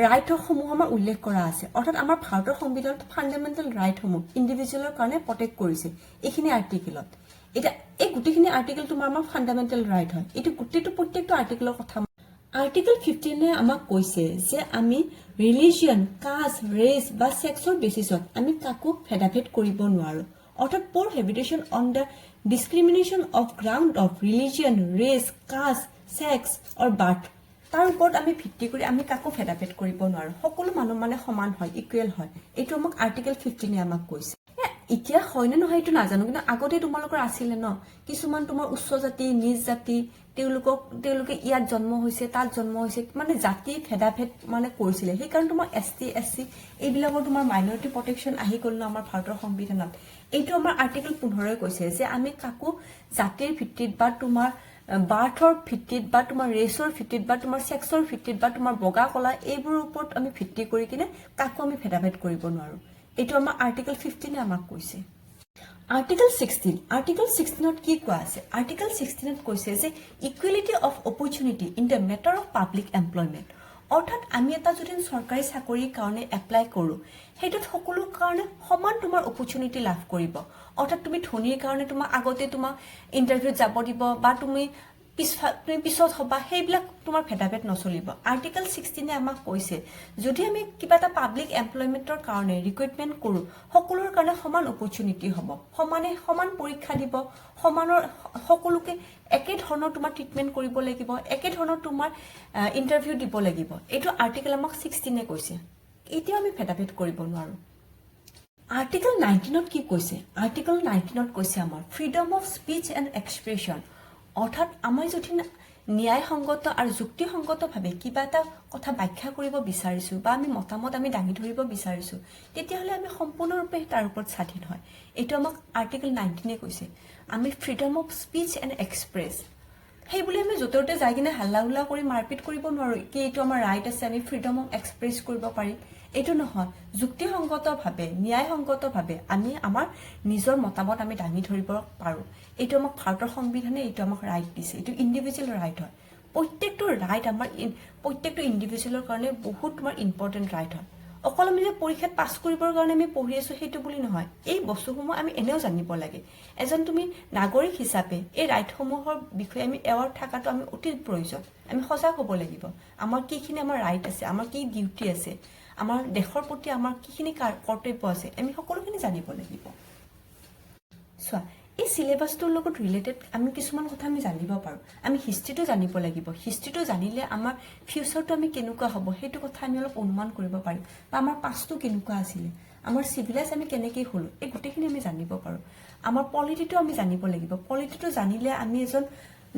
ৰাইটসমূহ আমাৰ উল্লেখ কৰা আছে। অৰ্থাৎ আমাৰ ভাৰতৰ সংবিধানত ফাণ্ডামেণ্টেল ৰাইটসমূহ ইণ্ডিভিজুৱেলৰ কাৰণে প্ৰটেক্ট কৰিছে এইখিনি আৰ্টিকেলত। এতিয়া এই গোটেইখিনি আৰ্টিকেল তোমাৰ আমাৰ ফাণ্ডামেণ্টেল ৰাইট হয়। এইটো গোটেইটো প্ৰত্যেকটো আৰ্টিকেলৰ কথা। আৰ্টিকেল 15 আমাক কৈছে যে আমি ৰিলিজিয়ন, কাষ্ট, ৰেচ বা ছেক্সৰ বেচিছত আমি কাকো ভেদাভেদ কৰিব নোৱাৰো। অৰ্থাৎ prohibition on the discrimination of ground of religion, race, caste, sex or birth, তাৰ ওপৰত আমি ভিত্তি কৰি আমি কাকো ভেদাভেদ কৰিব নোৱাৰো। সকলো মানুহ মানে সমান হয়, ইকুৱেল হয়। এইটো আমাক আৰ্টিকেল 15 আমাক কৈছে। এতিয়া হয়নে নহয় এইটো নাজানো, কিন্তু আগতে তোমালোকৰ আছিলে ন কিছুমান তোমাৰ উচ্চ জাতি, নিজ জাতি, তেওঁলোকে ইয়াত জন্ম হৈছে, তাত জন্ম হৈছে, মানে জাতি ভেদাভেদ মানে কৰিছিলে। সেইকাৰণে তোমাৰ ST, SC এইবিলাকৰ তোমাৰ মাইনৰিটি প্ৰটেকশ্যন আহি গ'ল ন আমাৰ ভাৰতৰ সংবিধানত। এইটো আমাৰ আৰ্টিকেল 15 কৈছে যে আমি কাকো জাতিৰ ভিত্তিত বা তোমাৰ বাৰ্থৰ ভিত্তিত বা তোমাৰ ৰেচৰ ভিত্তিত বা তোমাৰ ছেক্সৰ ভিত্তিত বা তোমাৰ বগা কলা এইবোৰৰ ওপৰত আমি ভিত্তি কৰি কিনে কাকো আমি ভেদাভেদ কৰিব নোৱাৰো। এইটো আমাৰ আৰ্টিকেল 15 আমাক কৈছে। আৰ্টিকেল 16। আৰ্টিকেল 16ত কি কোৱা আছে? আৰ্টিকেল 16ত কৈছে যে equality of opportunity in the matter of public employment. অৰ্থাৎ আমি এটা যদি চৰকাৰী চাকৰিৰ কাৰণে এপ্লাই কৰোঁ, সেইটোত সকলো কাৰণে সমান তোমাৰ অপৰচুনিটি লাভ কৰিব। অৰ্থাৎ তুমি ধনীৰ কাৰণে তোমাক আগতে তোমাক ইণ্টাৰভিউত যাব দিব বা তুমি পিছত হবা, সেইবিলাক তোমাৰ ভেদাভেদ নচলিব। আৰ্টিকেল 16 আমাক কৈছে যদি আমি কিবা এটা পাব্লিক এমপ্লয়মেণ্টৰ কাৰণে ৰিক্ৰুইটমেণ্ট কৰোঁ, সকলোৰে কাৰণে সমান অপৰচুনিটি হ'ব, সমান পৰীক্ষা দিব, সকলোকে একে ধৰণৰ তোমাৰ ট্ৰিটমেণ্ট কৰিব লাগিব, একে ধৰণৰ তোমাৰ ইণ্টাৰভিউ দিব লাগিব। এইটো আৰ্টিকেল আমাক 16 কৈছে। এতিয়াও আমি ভেদাভেদ কৰিব নোৱাৰো। আৰ্টিকেল 19ত কি কৈছে? আৰ্টিকেল 19ত কৈছে আমাৰ freedom of speech and expression. অৰ্থাৎ আমি যদি ন্যায়সংগত আৰু যুক্তিসংগতভাৱে কিবা এটা কথা ব্যাখ্যা কৰিব বিচাৰিছোঁ বা আমি মতামত আমি দাঙি ধৰিব বিচাৰিছোঁ, তেতিয়াহ'লে আমি সম্পূৰ্ণৰূপে তাৰ ওপৰত স্বাধীন হয়। এইটো আমাক আৰ্টিকেল 19 কৈছে। আমি freedom of speech and express, সেইবুলি আমি য'তে ত'তে যাই কিনে হাল্লা হুল্লা কৰি মাৰপিট কৰিব নোৱাৰো কি এইটো আমাৰ ৰাইট আছে, আমি ফ্ৰীডম অফ এক্সপ্ৰেছ কৰিব পাৰিম। এইটো নহয়, যুক্তিসংগতভাৱে, ন্যায়সংগতভাৱে আমি আমাৰ নিজৰ মতামত আমি দাঙি ধৰিব পাৰোঁ। এইটো আমাক ভাৰতৰ সংবিধানে এইটো আমাক ৰাইট দিছে। এইটো ইণ্ডিভিজুৱেল ৰাইট হয়। প্ৰত্যেকটো ৰাইট আমাৰ প্ৰত্যেকটো ইণ্ডিভিজুৱেলৰ কাৰণে বহুত তোমাৰ ইম্পৰ্টেণ্ট ৰাইট হয়। অকল আমি যে পৰীক্ষাত পাছ কৰিবৰ কাৰণে আমি পঢ়ি আছো সেইটো বুলি নহয়, এই বস্তুসমূহ আমি এনেও জানিব লাগে। এজন তুমি নাগৰিক হিচাপে এই ৰাইটসমূহৰ বিষয়ে আমি এৱাৰ থকাটো আমি অতি প্ৰয়োজন। আমি সজাগ হ'ব লাগিব। আমাৰ কিখিনি আমাৰ ৰাইট আছে, আমাৰ কি ডিউটি আছে, আমাৰ দেশৰ প্ৰতি আমাৰ কিখিনি কৰ্তব্য আছে, আমি সকলোখিনি জানিব লাগিব। চোৱা, এই চিলেবাছটোৰ লগত ৰিলেটেড আমি কিছুমান কথা আমি জানিব পাৰোঁ। আমি হিষ্ট্ৰীটো জানিব লাগিব। হিষ্ট্ৰীটো জানিলে আমাৰ ফিউচাৰটো আমি কেনেকুৱা হ'ব সেইটো কথা আমি অলপ অনুমান কৰিব পাৰিম, বা আমাৰ পাষ্টটো কেনেকুৱা আছিলে, আমাৰ চিভিলাইজ আমি কেনেকৈ হ'লোঁ, এই গোটেইখিনি আমি জানিব পাৰোঁ। আমাৰ পলিটিটো আমি জানিব লাগিব। পলিটিটো জানিলে আমি এজন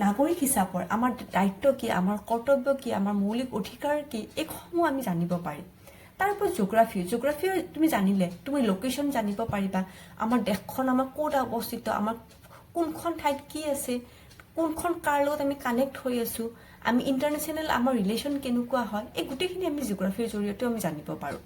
নাগৰিক হিচাপৰ আমাৰ দায়িত্ব কি, আমাৰ কৰ্তব্য কি, আমাৰ মৌলিক অধিকাৰ কি, এইসমূহ আমি জানিব পাৰিম। তাৰ ওপৰত জিঅ'গ্ৰাফি তুমি জানিলে তুমি লোকেশ্যন জানিব পাৰিবা আমাৰ দেশখন আমাৰ ক'ত অৱস্থিত আমাৰ কোনখন ঠাইত কি আছে কোনখন কাৰ লগত আমি কানেক্ট হৈ আছো আমি ইণ্টাৰনেশ্যনেল আমাৰ ৰিলেশ্যন কেনেকুৱা হয় এই গোটেইখিনি আমি জিঅ'গ্ৰাফিৰ জৰিয়তে আমি জানিব পাৰোঁ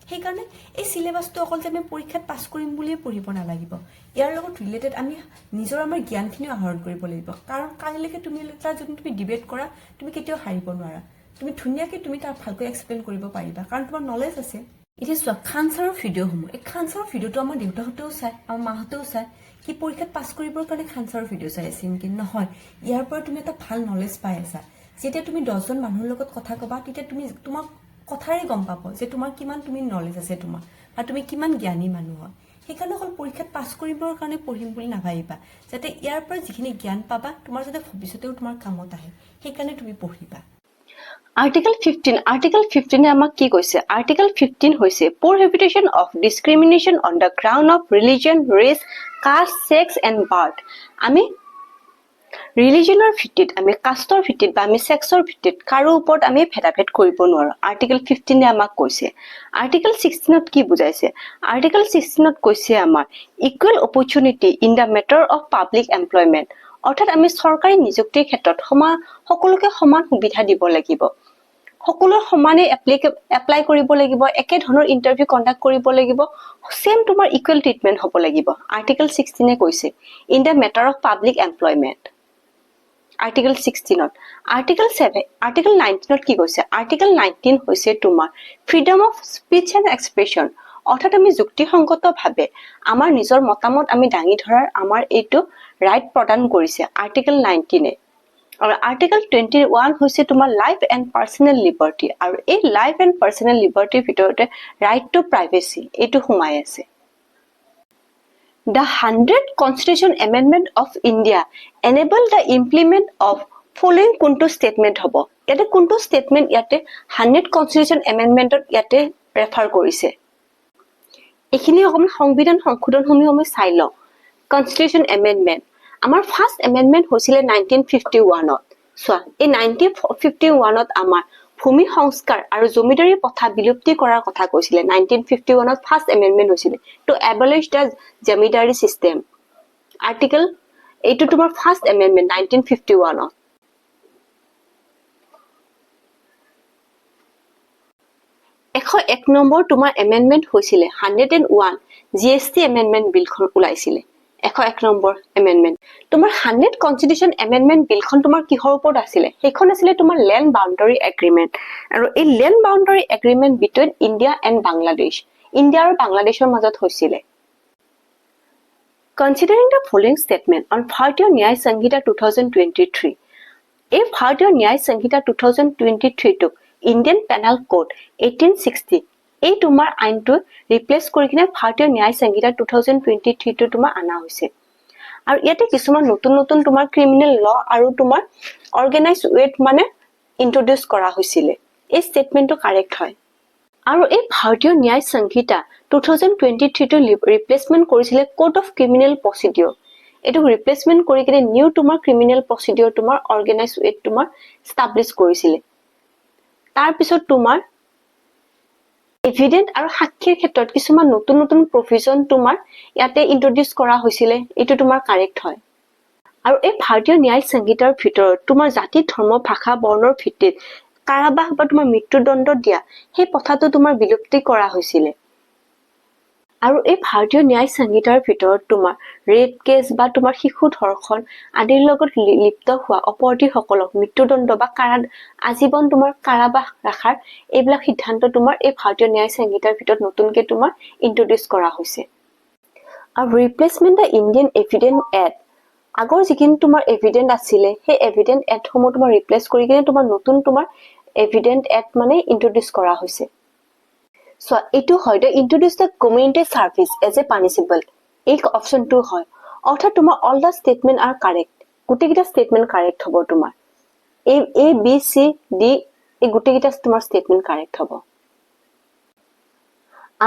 সেইকাৰণে এই চিলেবাছটো অকল যে আমি পৰীক্ষাত পাছ কৰিম বুলিয়ে পঢ়িব নালাগিব ইয়াৰ লগত ৰিলেটেড আমি নিজৰ আমাৰ জ্ঞানখিনিও আহৰণ কৰিব লাগিব কাৰণ কাইলৈকে তুমি তাৰ যদি তুমি ডিবেট কৰা তুমি কেতিয়াও হাৰিব নোৱাৰা তুমি ধুনীয়াকৈ তুমি তাৰ ভালকৈ এক্সপ্লেইন কৰিব পাৰিবা কাৰণ তোমাৰ নলেজ আছে এতিয়া চোৱা খান ছাৰৰ ভিডিঅ'সমূহ এই খান ছাৰৰ ভিডিঅ'টো আমাৰ দেউতাহঁতেও চায় আমাৰ মাহঁতেও চায় কি পৰীক্ষাত পাছ কৰিবৰ কাৰণে খান ছাৰৰ ভিডিঅ' চাই আছে নেকি নহয় ইয়াৰ পৰা তুমি এটা ভাল নলেজ পাই আছা যেতিয়া তুমি 10জন মানুহৰ লগত কথা ক'বা তেতিয়া তুমি তোমাক কথাৰে গম পাব যে তোমাৰ কিমান তুমি নলেজ আছে তোমাৰ আৰু তুমি কিমান জ্ঞানী মানুহ হয় সেইকাৰণে অকল পৰীক্ষাত পাছ কৰিবৰ কাৰণে পঢ়িম বুলি নাভাবিবা যাতে ইয়াৰ পৰা যিখিনি জ্ঞান পাবা তোমাৰ যাতে ভৱিষ্যতেও তোমাৰ কামত আহে সেইকাৰণে তুমি পঢ়িবা আৰ্টিকল 15 আমাক কি কৈছে আৰ্টিকল 15 হৈছে prohibition of discrimination on the ground of religion race caste sex and birth আমি ৰিলিজনৰ ভিত্তিত আমি কাষ্টৰ ভিত্তিত বা আমি সেক্সৰ ভিত্তিত কাৰো ওপৰত আমি ভেদাভেদ কৰিব নোৱাৰো আৰ্টিকল 15 আমাক কৈছে আৰ্টিকল 16ত কি বুজাইছে আৰ্টিকল 16ত কৈছে আমাৰ equal opportunity in the matter of public employment অৰ্থাৎ আমি চৰকাৰী নিযুক্তিৰ ক্ষেত্ৰত সকলোকে সমান সুবিধা দিব লাগিব সকলো সমানে এপ্লাই কৰিব লাগিব একে ধৰণৰ ইন্টাৰভিউ কণ্ডাক্ট কৰিব লাগিব সেম তোমাৰ ইকুৱেল ট্ৰিটমেন্ট হ'ব লাগিব আৰ্টিকল 16 কৈছে in the matter of public employment article 16ত আৰ্টিকল 19ত কি কৈছে আৰ্টিকল 19 হৈছে তোমাৰ freedom of speech and expression অৰ্থাৎ আমি যুক্তিসংগতভাৱে আমাৰ নিজৰ মতামত আমি দাঙি ধৰাৰ আমাৰ এইটো ৰাইট প্ৰদান কৰিছে আৰ্টিকল 19 আৰু আৰ্টিকল 21 হৈছে তোমাৰ লাইফ এণ্ড পাৰ্চনেল লিবাৰ্টি আৰু এই লাইফ এণ্ড পাৰ্চনেল লিবাৰ্টিৰ ভিতৰতে ৰাইট টু প্ৰাইভেচি এইটো সোমাই আছে The 100th Constitution Amendment of India enable the implement of following কোনটো statement হ'ব ইয়াতে কোনটো statement ইয়াতে 100th Constitution Amendment ইয়াতে ৰেফাৰ কৰিছে এইখিনি অকমান সংবিধান সংশোধনসমূহ আমি চাই লওঁ Constitution Amendment আমাৰ ফাৰ্স্ট এমেন্ডমেন্ট হৈছিল 1951ত চোৱা এই 1951ত আমাৰ ভূমি সংস্কাৰ আৰু জমিদাৰী প্ৰথা বিলুপ্তি কৰাৰ কথা কৈছিল 1951ত ফাৰ্স্ট এমেন্ডমেন্ট হৈছিল টু এবলিশ দা জমিদাৰী সিস্টেম আৰ্টিকল এইটো তোমাৰ ফাৰ্স্ট এমেন্ডমেন্ট 1951ত 101 নম্বৰ তোমাৰ এমেন্ডমেন্ট হৈছিল 101 জিএসটি এমেন্ডমেন্ট বিলখন ওলাইছিল 101 নম্বৰ এমেন্ডমেন্ট তোমাৰ 100th কনস্টিটিউশন এমেন্ডমেন্ট বিলখন তোমাৰ কিহৰ ওপৰত আছিল সেইখন আছিল তোমাৰ ল্যান্ড বাউন্ডাৰী এগ্ৰিমেন্ট আৰু এই land boundary agreement between India and Bangladesh India আৰু বাংলাদেশৰ মাজত হৈছিল Considering the following statement on Bharatiya Nyaya Sanhita 2023 এই ভাৰতীয় ন্যায় সংহিতা 2023 টোক ইণ্ডিয়ান পেনাল কোড 1860 এই তোমাৰ আইনটো ৰিপ্লেস কৰি কিনে ভাৰতীয় ন্যায় সংহিতা 2023 টো তোমাৰ আনা হৈছে আৰু ইয়াতে কিছুমান নতুন নতুন তোমাৰ ক্ৰিমিনেল ল আৰু তোমাৰ অৰ্গানাইজ ৱেট মানে ইন্ট্ৰোডিউস কৰা হৈছিল এই স্টেটমেন্টটো কাৰেক্ট হয় আৰু এই ভাৰতীয় ন্যায় সংহিতা 2023 টো ৰিপ্লেসমেন্ট কৰিছিল কোড অফ ক্ৰিমিনেল প্ৰচিডিউৰ এটো ৰিপ্লেসমেন্ট কৰি কিনে নিউ তোমাৰ ক্ৰিমিনেল প্ৰচিডিউৰ তোমাৰ অৰ্গানাইজ ৱেট তোমাৰ এস্টাবলিশ কৰিছিল তাৰ পিছত তোমাৰ এভিডেন্ট আৰু সাক্ষীৰ ক্ষেত্ৰত কিছুমান নতুন নতুন প্ৰভিজন তোমাৰ ইয়াতে ইন্ট্ৰোডিউস কৰা হৈছিল এটো তোমাৰ কাৰেক্ট হয় আৰু এই ভাৰতীয় ন্যায় সংহিতাৰ ভিতৰত তোমাৰ জাতি ধৰ্ম ভাষা বৰ্ণৰ ভিত্তিত কাৰাবাস বা তোমাৰ মৃত্যুদণ্ড দিয়া সেই প্ৰথাটো তোমাৰ বিলুপ্তি কৰা হৈছিল আৰু এই ভাৰতীয় ন্যায় সংহিতাৰ ভিতৰত তোমাৰ ৰেপ কেছ বা তোমাৰ শিশু ধৰ্ষণ আদিৰ লগত লিপ্ত হোৱা অপৰাধীসকলক মৃত্যুদণ্ড বা আজীৱন তোমাৰ কাৰাবাস ৰাখাৰ এইবিলাক সিদ্ধান্ত তোমাৰ এই ভাৰতীয় ন্যায় সংহিতাৰ ভিতৰত নতুনকৈ তোমাৰ ইন্ট্ৰোডিউস কৰা হৈছে আৰু ৰিপ্লেসমেন্ট দা ইণ্ডিয়ান এভিডেন্ট এক্ট আগৰ যিখিনি তোমাৰ এভিডেন্ট আছিল সেই এভিডেন্ট এক্টসমূহ তোমাৰ ৰিপ্লেস কৰি কিনে তোমাৰ নতুন তোমাৰ এভিডেন্ট এক্ট মানে ইন্ট্ৰোডিউস কৰা হৈছে So, এইটো হয় the introduce the community service as a punishable. এই অপশন 2 হয় অৰ্থাৎ তোমাৰ all the statement are correct. গোটেইকেইটা statement correct হ'ব তোমাৰ A B C D এই গোটেইকেইটা তোমাৰ statement correct হ'ব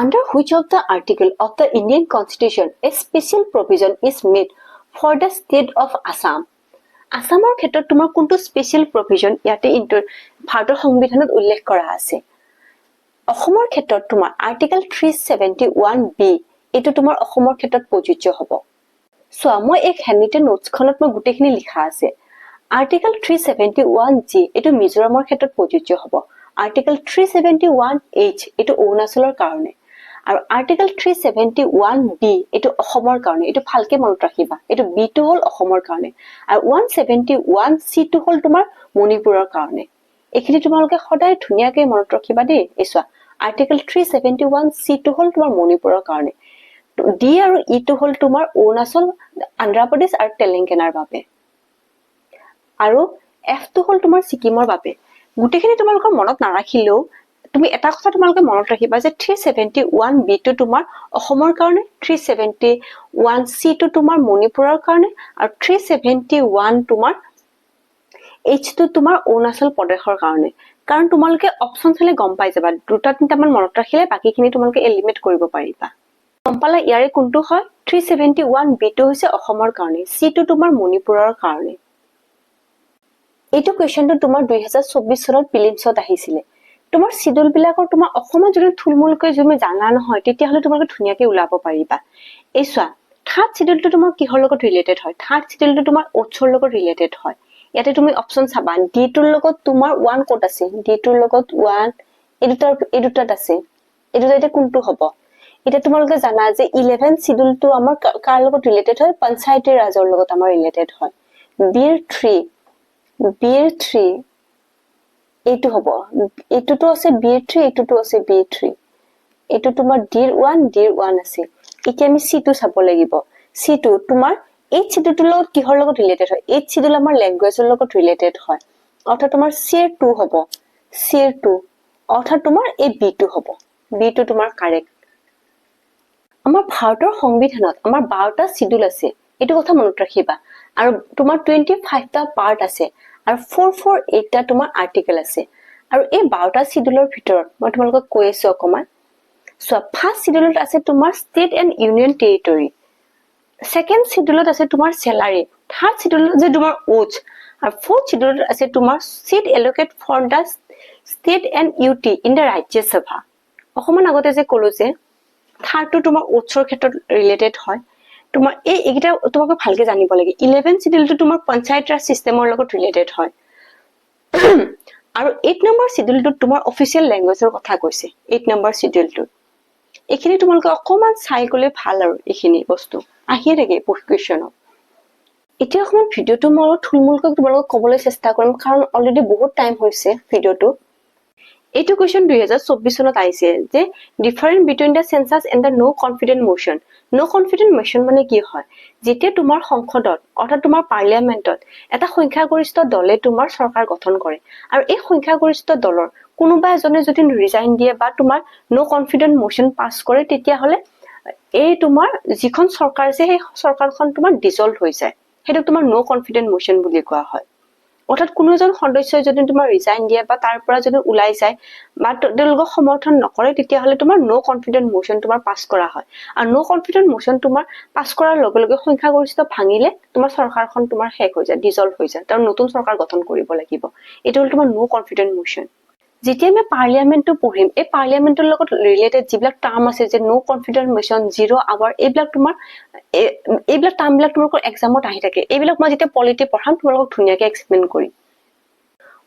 Under which of the article of the Indian Constitution a special provision is made for the state of Assam? আসামৰ ক্ষেত্ৰত তোমাৰ কোনটো স্পেশাল প্ৰভিজন ইয়াতে ভাৰতৰ সংবিধানত উল্লেখ কৰা আছে অসমৰ ক্ষেত্ৰত তোমাৰ আৰ্টিকেল 371B এইটো তোমাৰ অসমৰ ক্ষেত্ৰত প্ৰযোজ্য হ'ব চোৱা মই এক হেণ্ডিটেন নোটছখনত মই গোটেইখিনি লিখা আছে আৰ্টিকেল 371G এইটো মিজোৰামৰ ক্ষেত্ৰত প্ৰযোজ্য হ'ব আৰ্টিকেল 371H এইটো অৰুণাচলৰ কাৰণে আৰু আৰ্টিকেল 371B এইটো অসমৰ কাৰণে এইটো ভালকে মনত ৰাখিবা এইটো B টো হ'ল অসমৰ কাৰণে আৰু 171C টো হ'ল তোমাৰ মণিপুৰৰ কাৰণে এইখিনি তোমালোকে সদায় ধুনীয়াকৈ মনত ৰাখিবা দেই এই চোৱা আৰ্টিকেল 371C টো হ'ল তোমাৰ মণিপুৰৰ কাৰণে D আৰু E টো হ'ল তোমাৰ অৰুণাচল আন্ধ্ৰ প্ৰদেশ আৰু তেলেংগানাৰ বাবে আৰু F টো হ'ল তোমাৰ ছিকিমৰ বাবে গোটেইখিনি তোমালোকৰ মনত নাৰাখিলেও তুমি এটা কথা তোমালোকে মনত ৰাখিবা যে 371B টো তোমাৰ অসমৰ কাৰণে 371C টো তোমাৰ মণিপুৰৰ কাৰণে আৰু 371 তোমাৰ H টো তোমাৰ অৰুণাচল প্ৰদেশৰ কাৰণে কাৰণ তোমালোকে অপচন চালে গম পাই যাবা দুটা তিনটা মান মনত ৰাখিলে বাকিখিনি তোমালোকে এলিমিনেট কৰিব পাৰিবা গম পালা ইয়াৰে কোনটো হয় 371B টো হৈছে অসমৰ কাৰণে C টো তোমাৰ মণিপুৰৰ কাৰণে এইটো কোৱেশ্চনটো তোমাৰ 2024 চনত প্ৰিলিমছত আহিছিলে তোমাৰ শিডিউল বিলাকৰ তোমাৰ অসমত যদি থুলমূলকৈ তুমি জানা নহয় তেতিয়া হলে তোমালোকে ধুনীয়াকৈ উলাব পাৰিবা এই চোৱা থাৰ্ড শিডিউলটো তোমাৰ কিহৰ লগত ৰিলেটেড হয় থাৰ্ড শিডিউলটো তোমাৰ ওটছৰ লগত ৰিলেটেড হয় ইয়াতে তুমি অপচন চাবা ডি টোৰ লগত তোমাৰ 1 কোড আছে ডি টোৰ লগত 1 এডুটাত আছে এডুটাতে কোনটো হ'ব এটা তোমালোকে জানা যে 11 শিডিউলটো আমাৰ কাৰ লগত ৰিলেটেড হয় পঞ্চায়তী ৰাজৰ লগত আমাৰ ৰিলেটেড হয় বিৰ 3 এইটো হ'ব এইটোটো আছে বিৰ 3 এইটোটো আছে বিৰ 3 এইটো তোমাৰ ডিৰ 1 আছে এতিয়া আমি সি টো চাব লাগিব সি টো তোমাৰ এই শিডিউলটোৰ লগত কিহৰ লগত ৰিলেটেড হয় এই শিডিউল আমাৰ ল্যাঙ্গুৱেজৰ লগত ৰিলেটেড হয় অৰ্থাৎ তোমাৰ সিৰ 2 হ'ব সিৰ 2 অৰ্থাৎ তোমাৰ এই বি টো হ'ব বি টো তোমাৰ কাৰেক্ট আমাৰ ভাৰতৰ সংবিধানত আমাৰ 12টা শিডিউল আছে এইটো কথা মনত ৰাখিবা আৰু তোমাৰ 25টা পাৰ্ট আছে আৰু 448টা তোমাৰ আৰ্টিকেল আছে আৰু এই 12টা শিডিউলৰ ভিতৰত মই তোমালোকক কৈ আছো অকমান সো ফাৰ্স্ট শিডিউলত আছে তোমাৰ state and union territory second শিডিউলত আছে তোমাৰ স্যালাৰি থাৰ্ড শিডিউলত আছে তোমাৰ ওটছ আৰু ফোৰ্থ শিডিউলত আছে তোমাৰ seat allocate for the state and UT in the Rajya Sabha অকমান আগতে যে ক'লো যে থাৰ্ডটো তোমাৰ ওটছৰ ক্ষেত্ৰত ৰিলেটেড হয় তোমাৰ এইটা তোমাক ভালকে জানিব লাগে 11 শিডিউলটো তোমাৰ পঞ্চায়ত ৰাজ সিস্টেমৰ লগত ৰিলেটেড হয় আৰু 8 নম্বৰ শিডিউলটো তোমাৰ অফিচিয়েল ল্যাঙ্গুৱেজৰ কথা কৈছে 8 নম্বৰ শিডিউলটো এইখিনি তোমালোকে অকমান চাই গলে ভাল আৰু এইখিনি বস্তু আহিয়ে থাকে কোৱেশ্চনত এতিয়া অকমান ভিডিওটো মই থুলমূলকৈ তোমালোকক ক'বলৈ চেষ্টা কৰিম কাৰণ অলৰেডি বহুত টাইম হৈছে ভিডিওটো এইটো কোৱেশ্চন 2024 চনত আহিছে যে difference between the census and the no confident motion no confident motion মানে কি হয় যেতিয়া তোমাৰ সংসদত অৰ্থাৎ তোমাৰ পাৰ্লিয়ামেন্টত এটা সংখ্যাগৰিষ্ঠ দলে তোমাৰ চৰকাৰ গঠন কৰে আৰু এই সংখ্যাগৰিষ্ঠ দলৰ কোনোবা এজনে যদি ৰিজাইন দিয়ে বা তোমাৰ নো কনফিডেন্ট মোশন পাস কৰে তেতিয়া হলে এই তোমাৰ যিখন চৰকাৰ আছে সেই চৰকাৰখন তোমাৰ ডিজলভ হৈ যায় হেতু তোমাৰ নো কনফিডেন্ট মোশন বুলি কোৱা হয় অৰ্থাৎ কোনো এজন সদস্যই যদি তোমাৰ ৰিজাইন দিয়ে বা তাৰ পৰা যদি উলাই যায় বা তেওঁলোকক সমৰ্থন নকৰে তেতিয়া হলে তোমাৰ নো কনফিডেন্ট মোশন তোমাৰ পাস কৰা হয় আৰু নো কনফিডেন্ট মোশন তোমাৰ পাস কৰাৰ লগে লগে সংখ্যাগৰিষ্ঠ ভাঙিলে তোমাৰ চৰকাৰখন তোমাৰ শেষ হৈ যায় ডিজলভ হৈ যায় তাৰ নতুন চৰকাৰ গঠন কৰিব লাগিব এটো হল তোমাৰ নো কনফিডেন্ট মোশন যেতিয়া আমি পাৰ্লিয়ামেন্টটো পঢ়িম এই পাৰ্লিয়ামেন্টৰ লগত ৰিলেটেড যিবিলাক টাৰ্ম আছে যে নো কনফিডেন্ট মোশন 0 আৱাৰ এইবিলাক তোমাৰ এইবিলাক টাৰ্মবিলাক তোমালোকৰ এক্সামত আহি থাকে এইবিলাক মই যেতিয়া পলিটি পঢ়াম তোমালোকক ধুনীয়াকৈ এক্সপ্লেইন কৰিম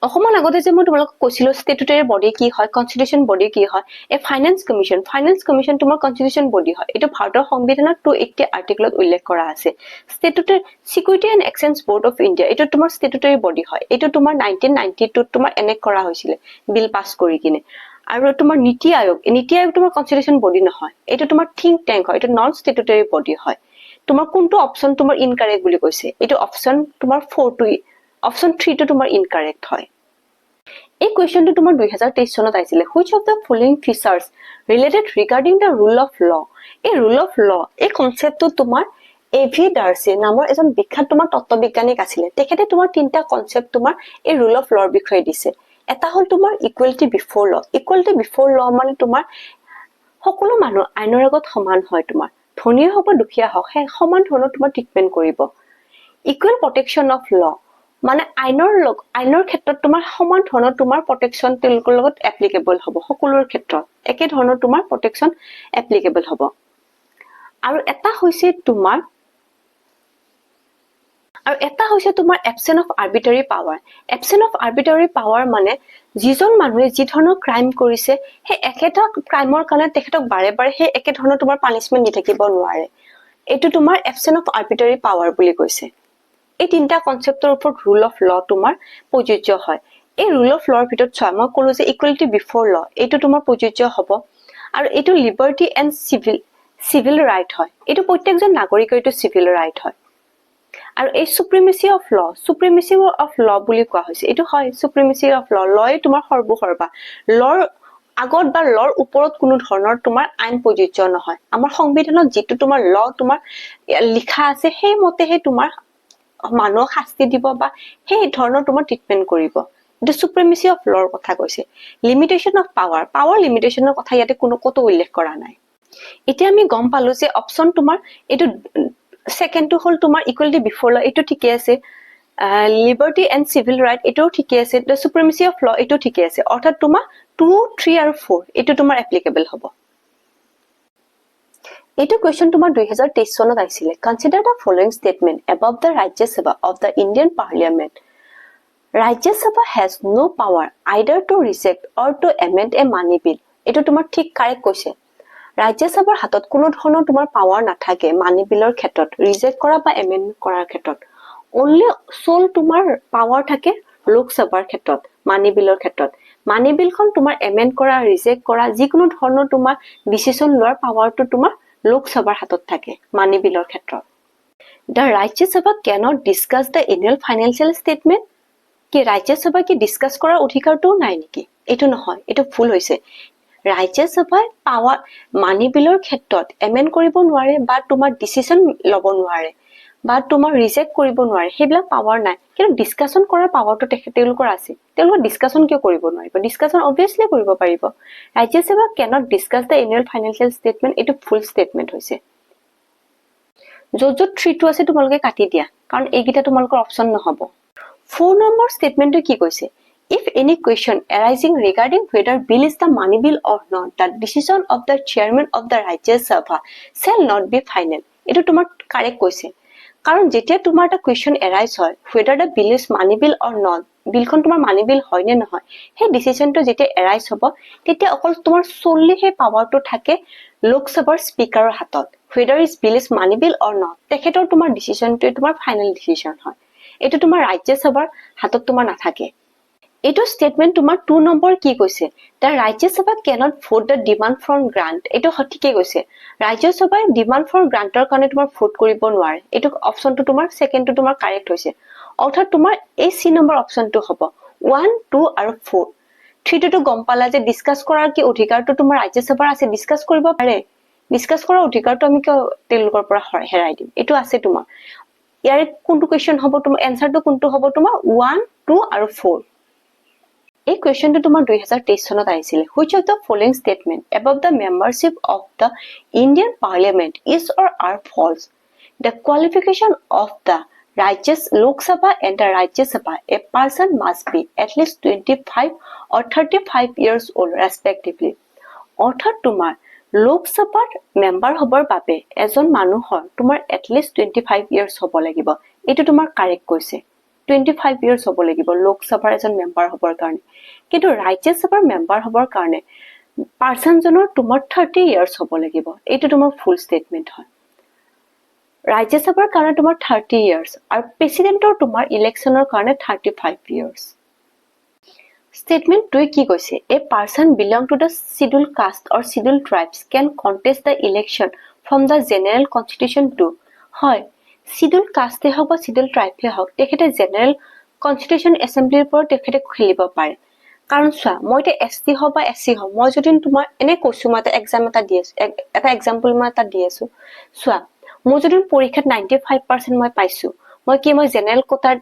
অকমান আগতে যে মই তোমালোকক কৈছিলো স্ট্যাটুটৰী বডি কি হয় কনস্টিটিউশন বডি কি হয় এই ফাইনান্স কমিশন তোমাৰ কনস্টিটিউশন বডি হয় এটো ভাৰতৰ সংবিধানত 280 আৰ্টিকেলত উল্লেখ কৰা আছে statutory security and exchange board of India এটো তোমাৰ স্ট্যাটুটৰী বডি হয় এটো তোমাৰ 1992 তোমাৰ এনেক কৰা হৈছিল বিল পাস কৰি কিনে আৰু তোমাৰ নীতি আয়োগ তোমাৰ কনস্টিটিউশন বডি নহয় এটো তোমাৰ থিংক ট্যাঙ্ক হয় এটো নন স্ট্যাটুটৰী বডি হয় তোমাৰ কোনটো অপচন তোমাৰ ইনকাৰেক্ট বুলি কৈছে এটো অপচন তোমাৰ 4 টো অপচন 3 টো তোমাৰ ইনকাৰেক্ট হয় এই কোৱেশ্চনটো তোমাৰ 2023 চনত আহিছিল which of the following features related regarding the rule of law এই rule of law এই কনসেপ্টটো তোমাৰ এভি ডাৰ্সি নামৰ এজন বিখ্যাত তোমাৰ তত্ত্ববিজ্ঞানিক আছিল তেখেতে তোমাৰ তিনটা কনসেপ্ট তোমাৰ এই rule of law বিষয়ে দিছে এটা হল তোমাৰ ইকুৱেলিটি বিফৰ ল মানে তোমাৰ সকলো মানুহ আইনৰ আগত সমান হয় তোমাৰ ধনী হওক বা দুখীয়া হওক সমান ধৰণৰ তোমাৰ ট্ৰিটমেন্ট কৰিব ইকুৱেল প্ৰটেকচন অফ ল মানে আইনৰ ক্ষেত্ৰত তোমাৰ সমান ধৰণৰ তোমাৰ প্ৰটেকশ্যন তেওঁলোকৰ লগত এপ্লিকেবল হ'ব সকলোৰ ক্ষেত্ৰত একে ধৰণৰ তোমাৰ প্ৰটেকশ্যন এপ্লিকেবল হ'ব আৰু এটা হৈছে তোমাৰ absent of arbitrary power absent of arbitrary power মানে যিজন মানুহে যি ধৰণৰ ক্ৰাইম কৰিছে সেই একেটা ক্ৰাইমৰ কাৰণে তেখেতক বাৰে বাৰে সেই একে ধৰণৰ তোমাৰ পানিশমেন্ট দি থাকিব নোৱাৰে এইটো তোমাৰ এবচেন্ট অফ আৰ্বিট্ৰাৰী পাৱাৰ বুলি কৈছে এই তিনটা কনসেপ্টৰ ওপৰত ৰুল অফ ল তোমাৰ প্ৰযোজ্য হয় এই ৰুল অফ লৰ ভিতৰত ছয় মই ক'লো যে ইকুৱেলিটি বিফৰ ল এইটো তোমাৰ প্ৰযোজ্য হ'ব আৰু এইটো লিবাৰ্টি এণ্ড সিভিল ৰাইট হয় এইটো প্ৰত্যেকজন নাগৰিকৰ এইটো সিভিল ৰাইট হয় আৰু এই সুপ্ৰিমেসি অফ ল বুলি কোৱা হৈছে এইটো হয় সুপ্ৰিমেসি অফ লয় তোমাৰ সৰ্বসৰ্বা লৰ আগত বা লৰ ওপৰত কোনো ধৰণৰ তোমাৰ আইন প্ৰযোজ্য নহয় আমাৰ সংবিধানত যেটো তোমাৰ ল তোমাৰ লিখা আছে সেই মতেহে তোমাৰ মানুহক শাস্তি দিব বা সেই ধৰণৰ তোমাৰ ট্ৰিটমেন্ট কৰিব এইটো সুপ্ৰিমেসি অফ লৰ কথা কৈছে লিমিটেশন অফ পাৱাৰ লিমিটেশনৰ কথা ইয়াতে কোনো কতো উল্লেখ কৰা নাই এতিয়া আমি গম পালো যে অপচন তোমাৰ এইটো সেকেন্ডটো হল তোমাৰ ইকুৱেলিটি বিফৰ ল এইটো ঠিকে আছে লিবাৰ্টি এণ্ড সিভিল ৰাইট এইটোও ঠিকে আছে দ্য সুপ্ৰিমেসি অফ ল এইটো ঠিকে আছে অৰ্থাৎ তোমাৰ 2, 3 আৰু 4 এইটো তোমাৰ এপ্লিকেবল হ'ব এইটো কোৱেশ্চন তোমাৰ 2023 চনত আহিছিলে consider the following statement above the Rajya Sabha of the Indian parliament Rajya Sabha has no power either to reject or to amend a money bill এইটো তোমাৰ ঠিক কাৰেক্ট কৈছে ৰাজ্য সভাৰ হাতত কোনো ধৰণৰ তোমাৰ পাৱাৰ নাথাকে মানি বিলৰ ক্ষেত্ৰত ৰিজেক্ট কৰা বা এমেণ্ড কৰাৰ ক্ষেত্ৰত অনলি সোল তোমাৰ পাৱাৰ থাকে লোকসভাৰ ক্ষেত্ৰত মানি বিলৰ ক্ষেত্ৰত মানি বিলখন তোমাৰ এমেণ্ড কৰা ৰিজেক্ট কৰা যিকোনো ধৰণৰ তোমাৰ ডিসিশন লোৱাৰ পাৱাৰটো তোমাৰ লোকসভাৰ হাতত থাকে মানি বিলৰ ক্ষেত্ৰত দ্য ৰাজ্য সভা cannot discuss the annual financial statement কি ৰাজ্য সভা কি ডিসকাস কৰাৰ অধিকাৰটো নাই নেকি এটো নহয় এটো ভুল হৈছে ৰাজ্য সভাই পাৱাৰ মানি বিলৰ ক্ষেত্ৰত এমেণ্ড কৰিব নোৱাৰে বা তোমাৰ ডিসিশন ল'ব নোৱাৰে বা তোমাৰ ৰিজেক্ট কৰিব নোৱাৰে সেইবিলাক পাৱাৰ নাই কিন্তু ডিসকাশন কৰাৰ পাৱাৰটো তেওঁলোকৰ আছে তেওঁলোকৰ ডিসকাশন কিয় কৰিব নোৱাৰিব ডিসকাশন অবভিয়াসলি কৰিব পাৰিব ৰাজ্য সভা cannot discuss the annual financial statement এটো ফুল ষ্টেটমেন্ট হৈছে য'ত 3 টো আছে তোমালোকে কাটি দিয়া কাৰণ এইগিটা তোমালোকৰ অপচন নহব 4 নম্বৰ ষ্টেটমেন্টটো কি কৈছে if any question arising regarding whether bill is the money bill or not the decision of the chairman of the Rajya Sabha shall not be final এটো তোমাৰ কাৰেক্ট কৈছে কাৰণ যেতিয়া তোমাৰ এটা কোৱেশ্চন এৰাইজ হয় whether the bill is money bill or not বিলখন তোমাৰ মানি বিল হয় নে নহয় সেই ডিসিশনটো যেতিয়া এৰাইজ হ'ব তেতিয়া অকল তোমাৰ solely হে পাৱাৰটো থাকে লোকসভাৰ স্পিকাৰৰ হাতত whether is bill is money bill or not তেখেতৰ তোমাৰ ডিসিশনটো তোমাৰ ফাইনাল ডিসিশন হয় এটো তোমাৰ ৰাজ্য সভাৰ হাতত তোমাৰ নাথাকে এটো স্টেটমেন্ট তোমাৰ 2 নম্বৰ কি কৈছে the Rajya Sabha cannot vote the demand for grant এটো সঠিকে কৈছে ৰাজ্য সভাই ডিমান্ড ফৰ গ্ৰান্টৰ কাৰণে তোমাৰ ভোট কৰিব নোৱাৰে এটো অপচনটো তোমাৰ সেকেন্ডটো তোমাৰ কাৰেক্ট হৈছে অৰ্থাৎ তোমাৰ এই সি নম্বৰ অপচনটো হ'ব 1 2 আৰু 4 3 টো গম পালা যে ডিসকাস কৰাৰ কি অধিকাৰটো তোমাৰ ৰাজ্য সভাৰ আছে ডিসকাস কৰিব পাৰে ডিসকাস কৰাৰ অধিকাৰটো আমি কিয় তেওঁলোকৰ পৰা হেৰাই দিম এটো আছে তোমাৰ ইয়াৰ কোনটো কোৱেশ্চন হ'ব তোমাৰ এনসাৰটো কোনটো হ'ব তোমাৰ 1 2 আৰু 4 এই কোৱেশ্চনটো তোমাৰ 2023 চনত আহিছিল which of the following statement above the membership of the Indian Parliament is or are false the qualification of the Rajya Lok Sabha and the Rajya Sabha a person must be at least 25 or 35 years old respectively অৰ্থাৎ তোমাৰ লোক সভাৰ member হবৰ বাবে এজন মানুহৰ তোমাৰ at least 25 years হ'ব লাগিব এটো তোমাৰ কাৰেক্ট কৈছে 25 years হ'ব লাগিব লোক সভাৰ এজন মেম্বাৰ হবৰ কাৰণে কিন্তু ৰাজ্য সভাৰ মেম্বাৰ হবৰ কাৰণে পাৰসন জনৰ তোমাৰ 30 years হ'ব লাগিব এটো তোমাৰ ফুল ষ্টেটমেন্ট হয় ৰাজ্য সভাৰ কাৰণে তোমাৰ 30 years আৰু প্ৰেসিডেন্টৰ তোমাৰ ইলেকশনৰ কাৰণে 35 years Statement 2 কি কৈছে a person belong to the scheduled caste or scheduled tribes can contest the election from the general constitution to হয় scheduled caste হওক বা scheduled tribe হওক তেখেতে general constitution assembly ৰ পৰা তেখেতে খেলিব পাৰে কাৰণ চোৱা মই এটা এসটি হওক বা এসসি হওক মই যদি তোমাৰ এনে কৈছো মই এটা এক্সাম এটা দি আছো এটা এক্সাম্পল মই এটা দি আছো চোৱা মই যদি পৰীক্ষাত 95% মই পাইছো মই কি মই জেনাৰেল কোটাৰ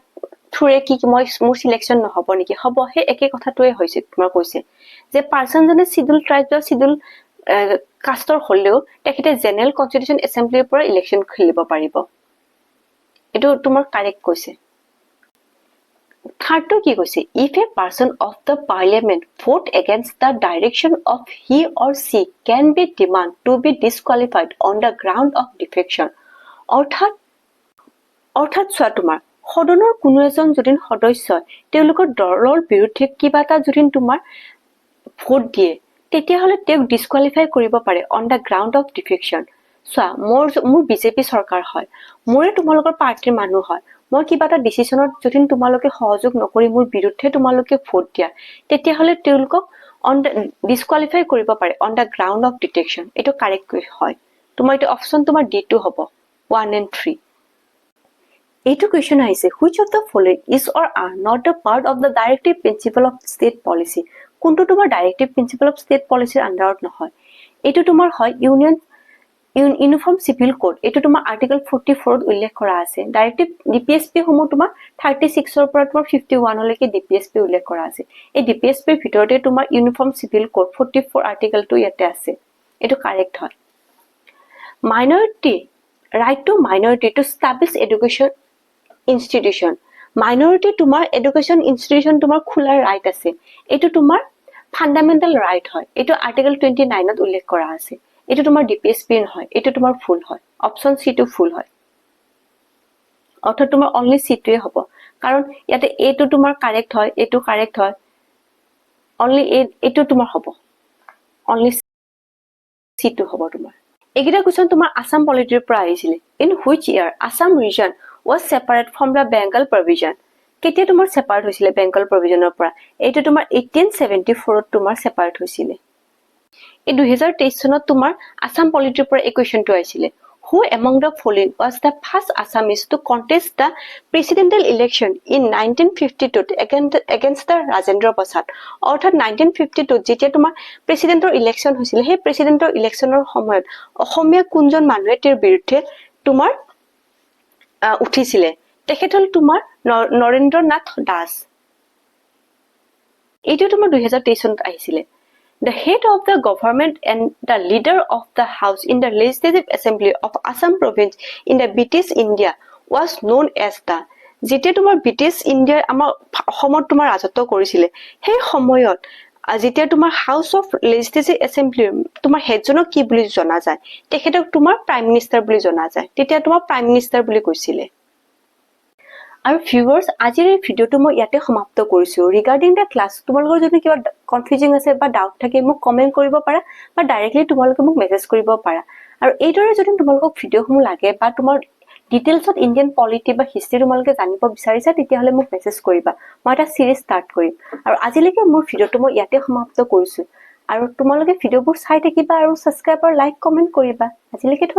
থুৰে কি মই মোৰ সিলেকশন নহব নেকি হ'ব হে একে কথাটোৱে হৈছে তোমাৰ কৈছে যে পাৰসন জনে শিডিউল ট্ৰাইব বা শিডিউল কাষ্টৰ হলেও তেখেতে জেনাৰেল কনস্টিটিউশন এসেম্বলিৰ পৰা ইলেকশন খেলিব পাৰিব এটো তোমাৰ কাৰেক্ট কৈছে থাৰ্ডটো কি কৈছে if a person of the parliament vote against the direction of he or she can be demand to be disqualified on the ground of defection অৰ্থাৎ চোৱা তোমাৰ সদনৰ কোনো এজন যদি সদস্যই তেওঁলোকৰ দলৰ বিৰুদ্ধে কিবা এটা যদি তোমাৰ ভোট দিয়ে তেতিয়াহ'লে তেওঁক ডিছকুৱালিফাই কৰিব পাৰে অন দ্য গ্ৰাউণ্ড অফ ডিফেকশ্যন চোৱা মোৰ বিজেপি চৰকাৰ হয় মোৰে তোমালোকৰ পাৰ্টিৰ মানুহ হয় মই কিবা এটা ডিচিশ্যনত যদি তোমালোকে সহযোগ নকৰি মোৰ বিৰুদ্ধে তোমালোকে ভোট দিয়া তেতিয়াহ'লে তেওঁলোকক অন দ্য ডিছকুৱালিফাই কৰিব পাৰে on the ground of detection এইটো কাৰেক্ট হয় তোমাৰ এইটো অপশ্যন তোমাৰ D2 হ'ব 1 and 3 এইটো কুৱেশ্যন আহিছে which of the following is or are not the part of the directive principle of state policy কোনটো তোমাৰ ডাইৰেক্টিভ প্ৰিন্সিপল অফ ষ্টেট পলিচিৰ আণ্ডাৰত নহয় এইটো তোমাৰ হয় ইউনিফৰ্ম চিভিল কোড এইটো তোমাৰ আৰ্টিকল 44ত উল্লেখ কৰা আছে ডাইৰেক্টিভ ডিপিএছপি সমূহ তোমাৰ 36ৰ পৰা তোমাৰ 51 লৈকে ডিপিএছপি উল্লেখ কৰা আছে এই ডিপিএছপিৰ ভিতৰতে তোমাৰ ইউনিফৰ্ম চিভিল কোড 44 আৰ্টিকলটো ইয়াতে আছে এইটো কাৰেক্ট হয় minority right to minority to establish education institution minority তোমাৰ এডুকেশ্যন ইনষ্টিটিউশ্যন তোমাৰ খোলাৰ ৰাইট আছে এইটো তোমাৰ ফাণ্ডামেণ্টেল ৰাইট হয় এইটো আৰ্টিকল 29ত উল্লেখ কৰা আছে এইটো তোমাৰ ডিপিএছপি নহয় এইটো তোমাৰ ফুল হয় অপশ্যন C2 ফুল হয় অৰ্থাৎ তোমাৰ অনলি C2 হ'ব কাৰণ ইয়াতে এইটো তোমাৰ কাৰেক্ট হয় এইটো কাৰেক্ট হয় অনলি এইটো তোমাৰ হ'ব অনলি C2 হ'ব তোমাৰ এইকেইটা কুৱেশ্যন তোমাৰ আসাম পলিটিৰ পৰা আহিছিলে in which year Assam region was separate from the Bengal provision কেতিয়া তোমাৰ সেপাৰেট হৈছিলে বেংগল প্ৰভিজনৰ পৰা এইটো তোমাৰ 1874 ত তোমাৰ সেপাৰেট হৈছিলে এই 2023 চনত তোমাৰ আসাম পলিটিৰ পৰা এই কুৱেশ্যনটো আহিছিলে who among the following was the first Assamese to contest the presidential election in 1952 against the Rajendra Prasad অৰ্থাৎ 1952 যেতিয়া তোমাৰ প্ৰেসিডেন্টৰ ইলেকশন হৈছিল সেই প্ৰেসিডেন্টৰ ইলেকশনৰ সময়ত অসমীয়া কোনজন মানুহে তেওঁৰ বিৰুদ্ধে তোমাৰ উঠিছিলে তেখেত হল তোমাৰ নৰেন্দ্ৰ নাথ দাস এইটো তোমাৰ 2023 চনত আহিছিলে The head of the government and the leader of the house in the legislative assembly of Assam province in the British India was known as the যেতিয়া তোমাৰ ব্ৰিটিছ ইণ্ডিয়াৰ আমাৰ অসমত তোমাৰ ৰাজত্ব কৰিছিলে সেই সময়ত যেতিয়া তোমাৰ হাউস অফ লেজিসলেটিভ এসেম্বলি তোমাৰ হেডজনক কি বুলি জনা যায় তেখেতক তোমাৰ প্ৰাইম মিনিষ্টাৰ বুলি জনা যায় তেতিয়া তোমাৰ প্ৰাইম মিনিষ্টাৰ বুলি কৈছিলে আৰু ভিউৱাৰ্স আজিৰ এই ভিডিওটো মই ইয়াতে সমাপ্ত কৰিছো ৰিগাৰ্ডিং দা ক্লাছ তোমালোকৰ যদি কিবা কনফিউজিং আছে বা ডাউট থাকে মোক কমেন্ট কৰিব পাৰা বা ডাইৰেক্টলি তোমালোকে মোক মেছেজ কৰিব পাৰা আৰু এইদৰে যদি তোমালোকক ভিডিওসমূহ লাগে বা তোমাৰ ডিটেইলছত ইণ্ডিয়ান পলিটি বা হিষ্ট্ৰী তোমালোকে জানিব বিচাৰিছা তেতিয়াহলে মোক মেছেজ কৰিবা মই এটা সিৰিজ ষ্টাৰ্ট কৰিম আৰু আজিলৈকে মোৰ ভিডিওটো মই ইয়াতে সমাপ্ত কৰিছো আৰু তোমালোকে ভিডিওবোৰ চাই থাকিবা আৰু সাবস্ক্ৰাইব আৰু লাইক কমেন্ট কৰিবা আজিলৈকে